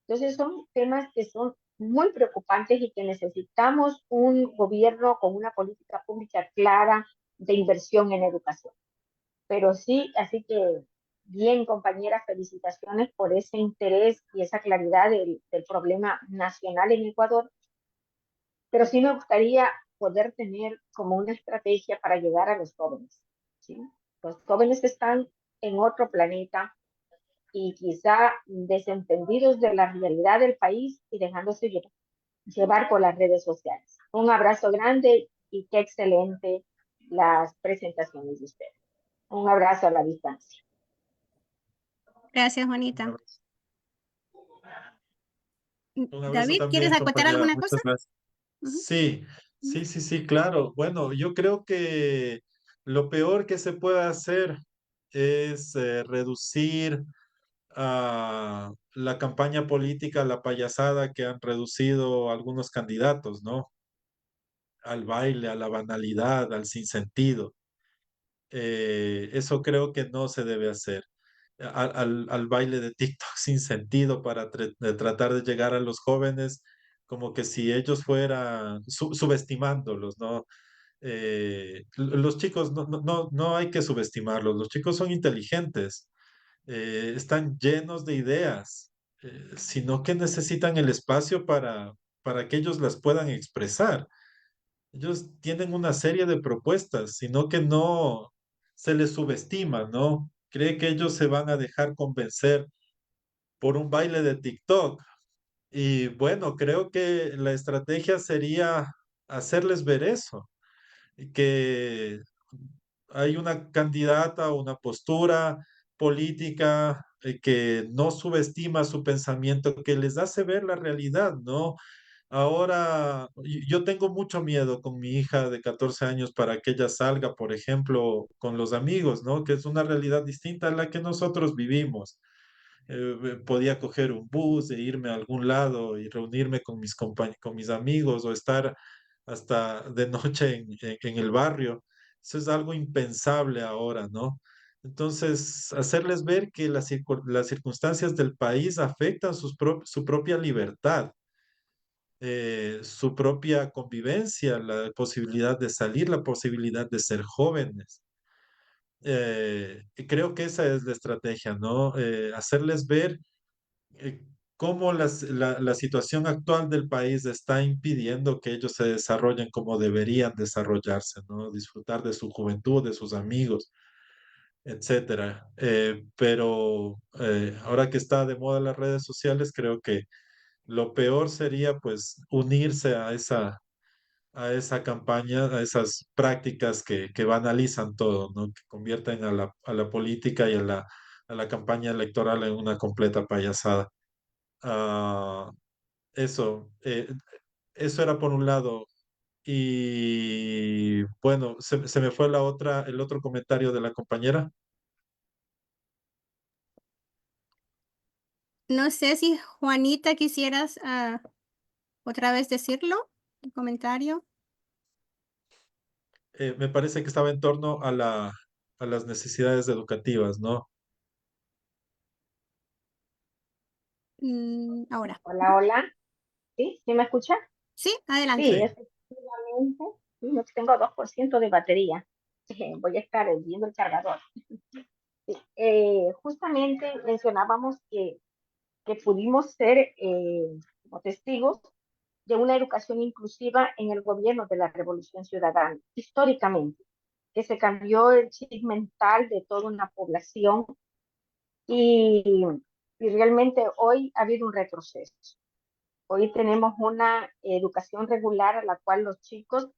Entonces son temas que son muy preocupantes y que necesitamos un gobierno con una política pública clara de inversión en educación. Pero sí, así que bien, compañeras, felicitaciones por ese interés y esa claridad del problema nacional en Ecuador. Pero sí me gustaría poder tener como una estrategia para llegar a los jóvenes, ¿sí? Los jóvenes están en otro planeta y quizá desentendidos de la realidad del país y dejándose llevar por las redes sociales. Un abrazo grande y qué excelente las presentaciones de ustedes. Un abrazo a la distancia. Gracias, Un Juanita. abrazo. Un abrazo David, ¿quieres también, acotar compañera. alguna cosa? Muchas gracias. Ujú, Sí, ujú. sí, claro. Bueno, yo creo que lo peor que se puede hacer es reducir la campaña política, la payasada que han reducido algunos candidatos, ¿no? Al baile, a la banalidad, al sinsentido. Eso creo que no se debe hacer. Al baile de TikTok sin sentido para tratar de llegar a los jóvenes, como que si ellos fueran subestimándolos, ¿no? Los chicos no hay que subestimarlos, los chicos son inteligentes, están llenos de ideas, sino que necesitan el espacio para que ellos las puedan expresar. Ellos tienen una serie de propuestas, sino que no se les subestima, ¿no? Cree que ellos se van a dejar convencer por un baile de TikTok. Y bueno, creo que la estrategia sería hacerles ver eso, y que hay una candidata o una postura política que no subestima su pensamiento, que les hace ver la realidad, ¿no? Ahora, yo tengo mucho miedo con mi hija de 14 años para que ella salga, por ejemplo, con los amigos, ¿no? Que es una realidad distinta a la que nosotros vivimos. Podía coger un bus e irme a algún lado y reunirme con con mis amigos o estar hasta de noche en el barrio. Eso es algo impensable ahora, ¿no? Entonces, hacerles ver que las circunstancias del país afectan su propia libertad. su propia convivencia, la posibilidad de salir, la posibilidad de ser jóvenes. Y creo que esa es la estrategia, ¿no? Hacerles ver eh, cómo la situación actual del país está impidiendo que ellos se desarrollen como deberían desarrollarse, ¿no? Disfrutar de su juventud, de sus amigos, etcétera. Pero ahora que está de moda las redes sociales, creo que lo peor sería pues unirse a esa campaña, a esas prácticas que banalizan todo, ¿no? Que convierten a la política y a la campaña electoral en una completa payasada. Ah, eso, eso era por un lado. Y bueno, se me fue el otro comentario de la compañera. No sé si Juanita quisieras otra vez decirlo, el comentario. Me parece que estaba en torno a las necesidades educativas, ¿no? Ahora. Hola, hola. ¿Sí? ¿Sí me escucha? Sí, adelante. Sí, Sí, efectivamente. Sí, no tengo 2% de batería. Voy a estar viendo el cargador. Sí, justamente mencionábamos que pudimos ser como testigos de una educación inclusiva en el gobierno de la Revolución Ciudadana, históricamente, que se cambió el chip mental de toda una población y, y realmente hoy ha habido un retroceso. Hoy tenemos una educación regular a la cual los chicos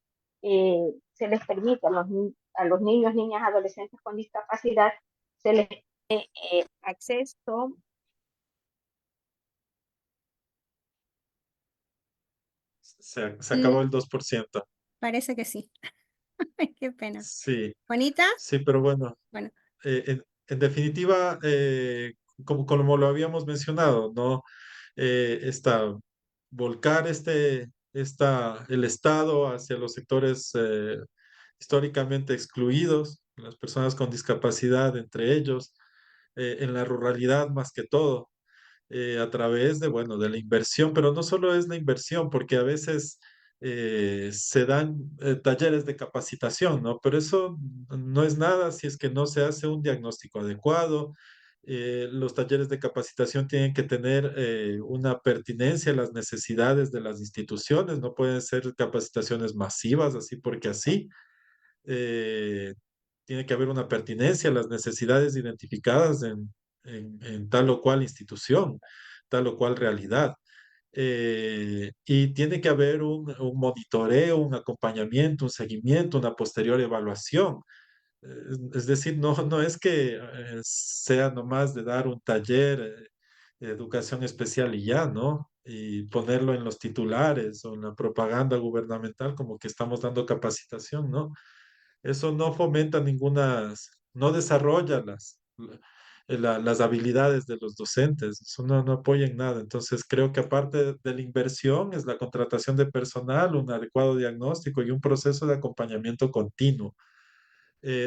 se les permite, a los niños, niñas, adolescentes con discapacidad, se les acceso. se acabó Mm, el 2%. parece que sí. Ay, qué pena. Sí, Juanita, sí, pero bueno, bueno, en definitiva, como lo habíamos mencionado, ¿no? Volcar el Estado hacia los sectores históricamente excluidos, las personas con discapacidad entre ellos, en la ruralidad más que todo, a través de, bueno, de la inversión, pero no solo es la inversión, porque a veces se dan talleres de capacitación, ¿no? Pero eso no es nada si es que no se hace un diagnóstico adecuado. Los talleres de capacitación tienen que tener una pertinencia a las necesidades de las instituciones, no pueden ser capacitaciones masivas, así porque así. Eh, Tiene que haber una pertinencia a las necesidades identificadas en tal o cual institución, tal o cual realidad. Y tiene que haber un monitoreo, un acompañamiento, un seguimiento, una posterior evaluación. Es decir, no es que sea nomás de dar un taller de educación especial y ya, ¿no? Y ponerlo en los titulares o en la propaganda gubernamental como que estamos dando capacitación, ¿no? Eso no fomenta no desarrolla las habilidades de los docentes, eso no apoya en nada. Entonces creo que aparte de la inversión es la contratación de personal, un adecuado diagnóstico y un proceso de acompañamiento continuo,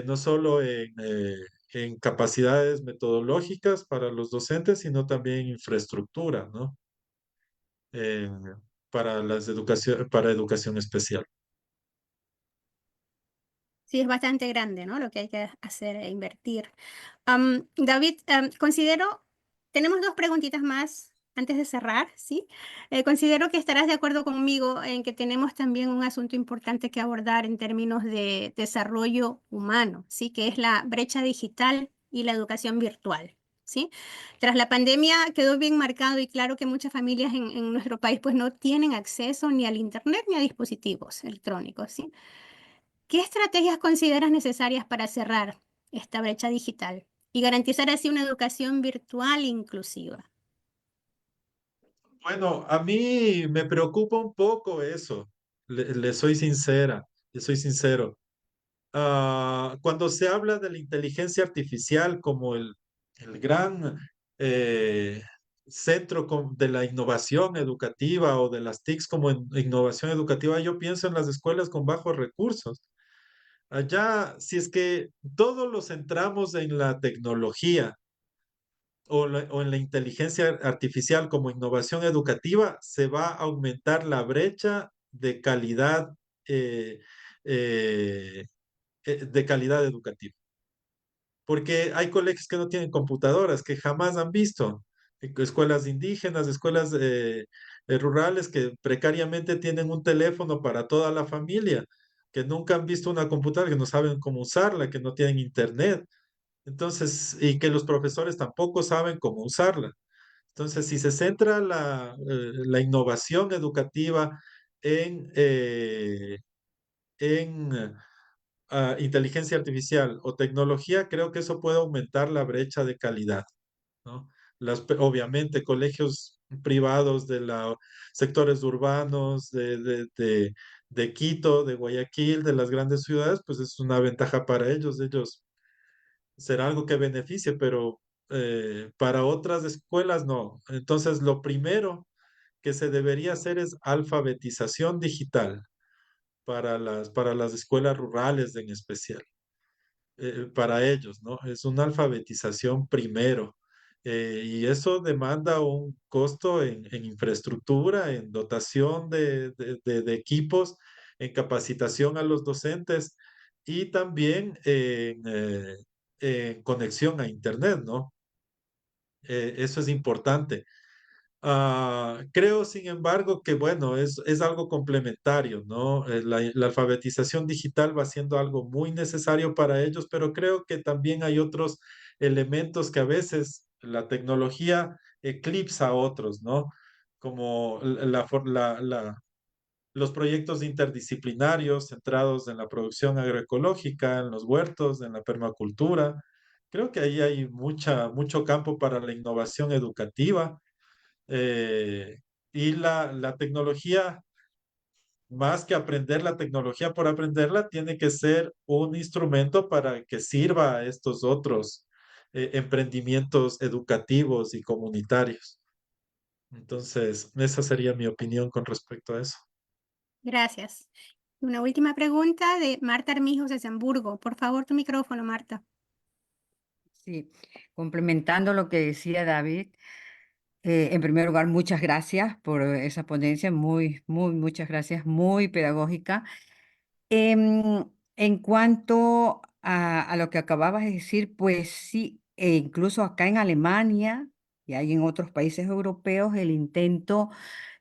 no solo en capacidades metodológicas para los docentes, sino también infraestructura, ¿no? Eh, para educación especial. sí es bastante grande, ¿no? Lo que hay que hacer e invertir. David, tenemos dos preguntitas más antes de cerrar, ¿sí? Considero que estarás de acuerdo conmigo en que tenemos también un asunto importante que abordar en términos de desarrollo humano, ¿sí? Que es la brecha digital y la educación virtual, ¿sí? Tras la pandemia quedó bien marcado y claro que muchas familias en nuestro país pues no tienen acceso ni al internet ni a dispositivos electrónicos, ¿sí? ¿Qué estrategias consideras necesarias para cerrar esta brecha digital y garantizar así una educación virtual inclusiva? Bueno, a mí me preocupa un poco eso, le soy sincera, le soy sincero. Cuando se habla de la inteligencia artificial como el gran eh, de la innovación educativa o de las TICs como innovación educativa, yo pienso en las escuelas con bajos recursos. Allá, si es que todos lo centramos en la tecnología, o en la inteligencia artificial como innovación educativa, se va a aumentar la brecha eh, eh, de calidad educativa. Porque hay colegios que no tienen computadoras, que jamás han visto, escuelas indígenas, escuelas rurales que precariamente tienen un teléfono para toda la familia, que nunca han visto una computadora, que no saben cómo usarla, que no tienen internet. Entonces, y que los profesores tampoco saben cómo usarla. Entonces, si se centra la innovación educativa en inteligencia artificial o tecnología, creo que eso puede aumentar la brecha de calidad, ¿no? Obviamente, colegios privados de los sectores urbanos de Quito, de Guayaquil, de las grandes ciudades, pues es una ventaja para ellos. Ellos será algo que beneficie, pero para otras escuelas no. Entonces, lo primero que se debería hacer es alfabetización digital para las escuelas rurales en especial, para ellos, ¿no? Es una alfabetización primero. Y eso demanda un costo en infraestructura, en dotación de equipos, en capacitación a los docentes y también en conexión a Internet, ¿no? Eso es importante. Creo, sin embargo, que bueno, es algo complementario, ¿no? La alfabetización digital va siendo algo muy necesario para ellos, pero creo que también hay otros elementos que a veces la tecnología eclipsa a otros, ¿no? Como los proyectos interdisciplinarios centrados en la producción agroecológica, en los huertos, en la permacultura. Creo que ahí hay mucho campo para la innovación educativa eh, y la tecnología, más que aprender la tecnología por aprenderla, tiene que ser un instrumento para que sirva a estos otros emprendimientos educativos y comunitarios. Entonces, esa sería mi opinión con respecto a eso. Gracias. Una última pregunta de Marta Armijos de Hamburgo. Por favor, tu micrófono, Marta. Sí, complementando lo que decía David, en primer lugar, muchas gracias por esa ponencia, muchas gracias, muy pedagógica. En cuanto a lo que acababas de decir, pues sí, incluso acá en Alemania y hay en otros países europeos el intento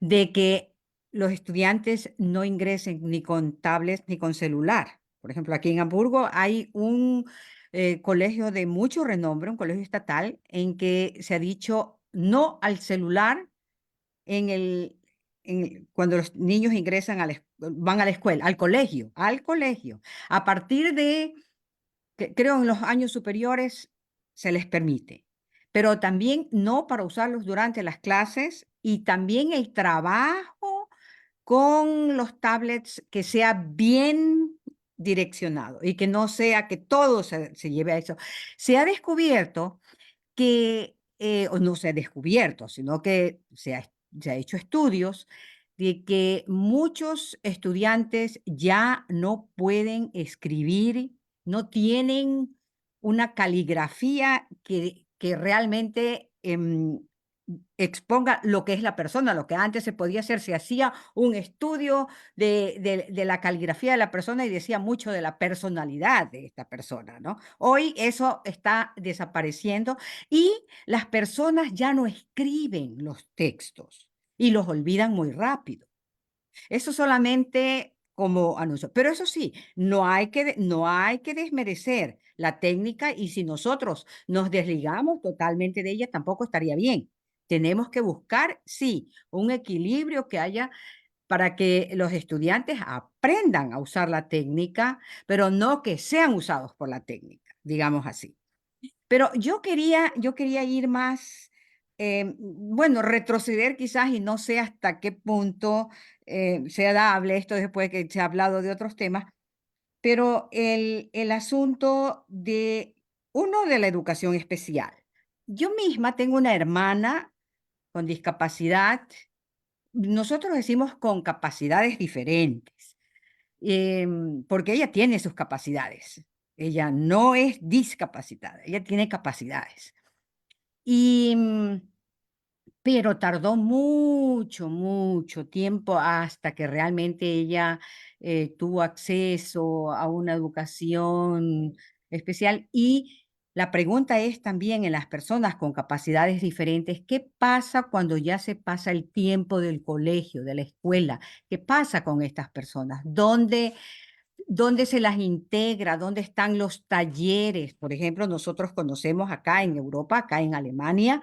de que los estudiantes no ingresen ni con tablets ni con celular. Por ejemplo, aquí en Hamburgo hay un colegio de mucho renombre, un colegio estatal, en que se ha dicho no al celular cuando los niños ingresan van a la escuela, al colegio. A partir de, creo en los años superiores se les permite, pero también no para usarlos durante las clases y también el trabajo con los tablets que sea bien direccionado y que no sea que todo se lleve a eso. Se ha descubierto o no se ha descubierto, sino que se ha hecho estudios de que muchos estudiantes ya no pueden escribir, no tienen una caligrafía que realmente exponga lo que es la persona, lo que antes se podía hacer, se hacía un estudio de la caligrafía de la persona y decía mucho de la personalidad de esta persona, ¿no? Hoy eso está desapareciendo y las personas ya no escriben los textos y los olvidan muy rápido. Eso solamente como anuncio. Pero eso sí, no hay que desmerecer la técnica y si nosotros nos desligamos totalmente de ella, tampoco estaría bien. Tenemos que buscar, sí, un equilibrio que haya para que los estudiantes aprendan a usar la técnica, pero no que sean usados por la técnica, digamos así. Pero yo quería ir más, bueno, retroceder quizás y no sé hasta qué punto sea dable esto después que se ha hablado de otros temas, pero el asunto de la educación especial. Yo misma tengo una hermana con discapacidad, nosotros decimos con capacidades diferentes, porque ella tiene sus capacidades. Ella no es discapacitada, ella tiene capacidades. Y, pero tardó mucho, mucho tiempo hasta que realmente ella tuvo acceso a una educación especial. Y la pregunta es también en las personas con capacidades diferentes, ¿qué pasa cuando ya se pasa el tiempo del colegio, de la escuela? ¿Qué pasa con estas personas? ¿Dónde se las integra? ¿Dónde están los talleres? Por ejemplo, nosotros conocemos acá en Europa, acá en Alemania,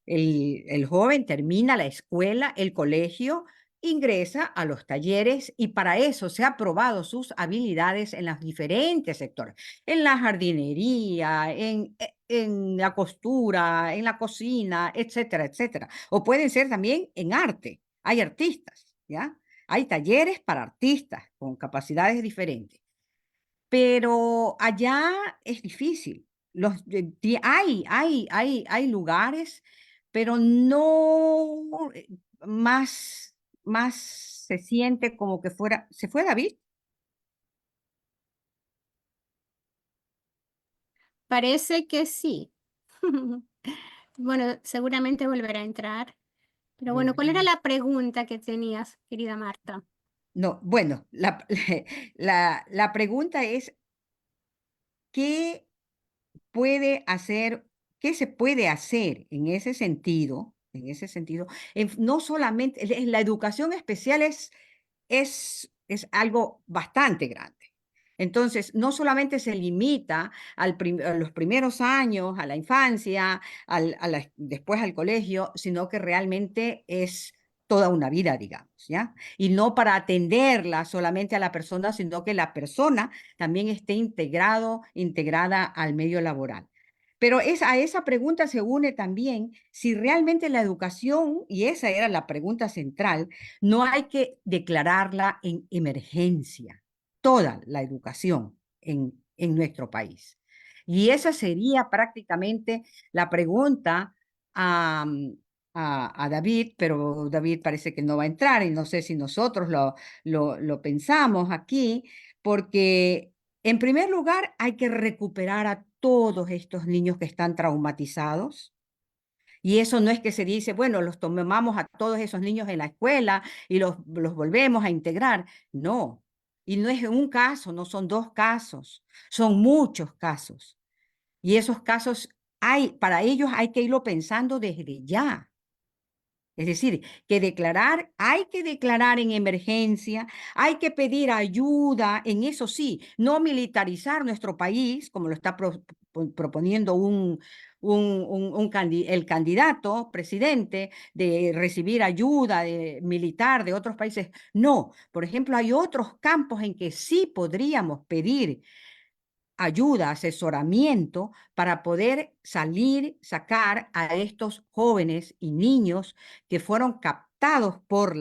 el joven termina la escuela, el colegio, ingresa a los talleres y para eso se ha probado sus habilidades en los diferentes sectores, en la jardinería, en la costura, en la cocina, etcétera, etcétera. O pueden ser también en arte. Hay artistas, ¿ya? Hay talleres para artistas con capacidades diferentes. Pero allá es difícil. Hay lugares, pero no más se siente como que fuera. ¿Se fue David? Parece que sí. Bueno, seguramente volverá a entrar. Pero bueno, ¿cuál era la pregunta que tenías, querida Marta? No, bueno, la pregunta es, ¿qué puede hacer, qué se puede hacer en ese sentido? En ese sentido, no solamente, la educación especial es algo bastante grande. Entonces, no solamente se limita a los primeros años, a la infancia, después al colegio, sino que realmente es toda una vida, digamos, ¿ya? Y no para atenderla solamente a la persona, sino que la persona también esté integrada al medio laboral. Pero a esa pregunta se une también si realmente la educación, y esa era la pregunta central, no hay que declararla en emergencia, toda la educación en nuestro país. Y esa sería prácticamente la pregunta a, a David, pero David parece que no va a entrar y no sé si nosotros lo pensamos aquí, porque en primer lugar hay que recuperar a todos estos niños que están traumatizados. Y eso no es que se dice, bueno, los tomamos a todos esos niños en la escuela y los volvemos a integrar. No. Y no es un caso, no son dos casos, son muchos casos. Y esos casos para ellos hay que irlo pensando desde ya. Es decir, hay que declarar en emergencia, hay que pedir ayuda, en eso sí, no militarizar nuestro país, como lo está proponiendo el candidato presidente, de recibir ayuda militar de otros países. No, por ejemplo, hay otros campos en que sí podríamos pedir ayuda, asesoramiento para poder sacar a estos jóvenes y niños que fueron captados por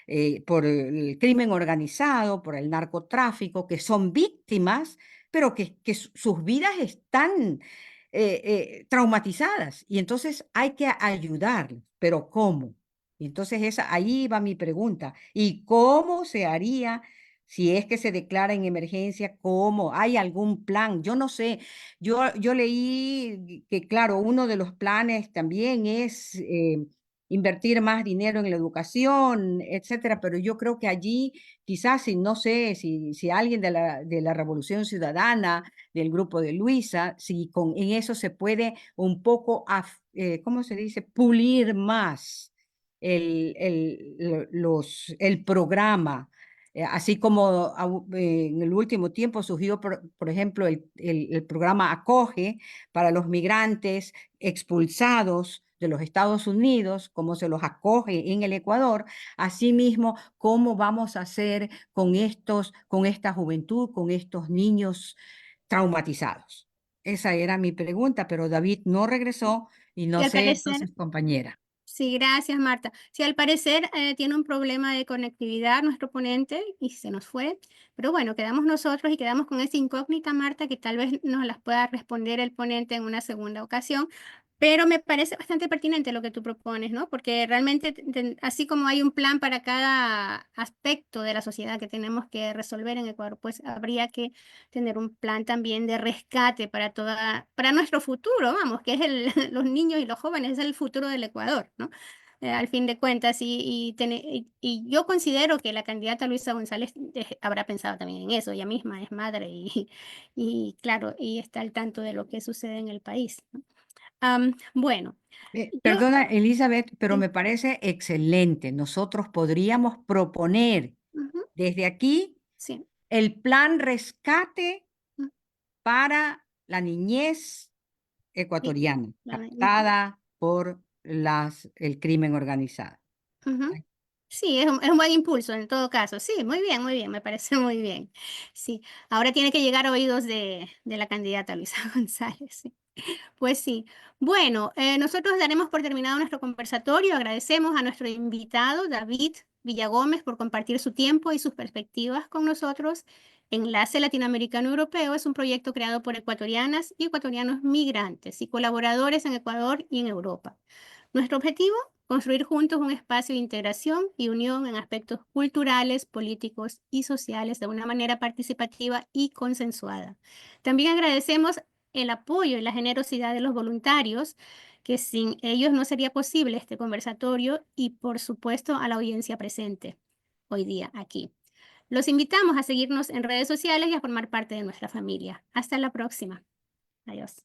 el crimen organizado, por el narcotráfico, que son víctimas, pero que sus vidas están traumatizadas. Y entonces hay que ayudarlos. ¿Pero cómo? Y entonces ahí va mi pregunta. ¿Y cómo se haría? Si es que se declara en emergencia, ¿cómo? ¿Hay algún plan? Yo no sé. Yo leí que, claro, uno de los planes también es invertir más dinero en la educación, etcétera, pero yo creo que allí quizás, no sé, si alguien de la Revolución Ciudadana, del grupo de Luisa, si en eso se puede un poco, ¿cómo se dice? Pulir más el programa así como en el último tiempo surgió, por ejemplo, el programa Acoge para los migrantes expulsados de los Estados Unidos, cómo se los acoge en el Ecuador, asimismo, cómo vamos a hacer con esta juventud, con estos niños traumatizados. Esa era mi pregunta, pero David no regresó y no Y al sé, parecer, entonces, compañera. sí, gracias, Marta. Sí, al parecer tiene un problema de conectividad nuestro ponente y se nos fue. Pero bueno, quedamos nosotros y quedamos con esa incógnita, Marta, que tal vez nos las pueda responder el ponente en una segunda ocasión. Pero me parece bastante pertinente lo que tú propones, ¿no? Porque realmente, así como hay un plan para cada aspecto de la sociedad que tenemos que resolver en Ecuador, pues habría que tener un plan también de rescate para nuestro futuro, vamos, que es los niños y los jóvenes, es el futuro del Ecuador, ¿no? Al fin de cuentas, y yo considero que la candidata Luisa González habrá pensado también en eso, ella misma es madre y claro, y está al tanto de lo que sucede en el país, ¿no? Bueno, yo, Perdona, Elizabeth, pero sí, me parece excelente. Nosotros podríamos proponer ujú, desde aquí sí, el plan rescate mm, para la niñez sí, ecuatoriana, ujú, captada por el crimen organizado. ujú. Sí, es un buen impulso en todo caso. Sí, muy bien, me parece muy bien. Sí, ahora tiene que llegar a oídos de la candidata Luisa González. Sí. Pues sí. Bueno, nosotros daremos por terminado nuestro conversatorio. Agradecemos a nuestro invitado, David Villagómez, por compartir su tiempo y sus perspectivas con nosotros. Enlace Latinoamericano Europeo es un proyecto creado por ecuatorianas y ecuatorianos migrantes y colaboradores en Ecuador y en Europa. Nuestro objetivo, construir juntos un espacio de integración y unión en aspectos culturales, políticos y sociales de una manera participativa y consensuada. También agradecemos el apoyo y la generosidad de los voluntarios, que sin ellos no sería posible este conversatorio, y por supuesto a la audiencia presente hoy día aquí. Los invitamos a seguirnos en redes sociales y a formar parte de nuestra familia. Hasta la próxima. Adiós.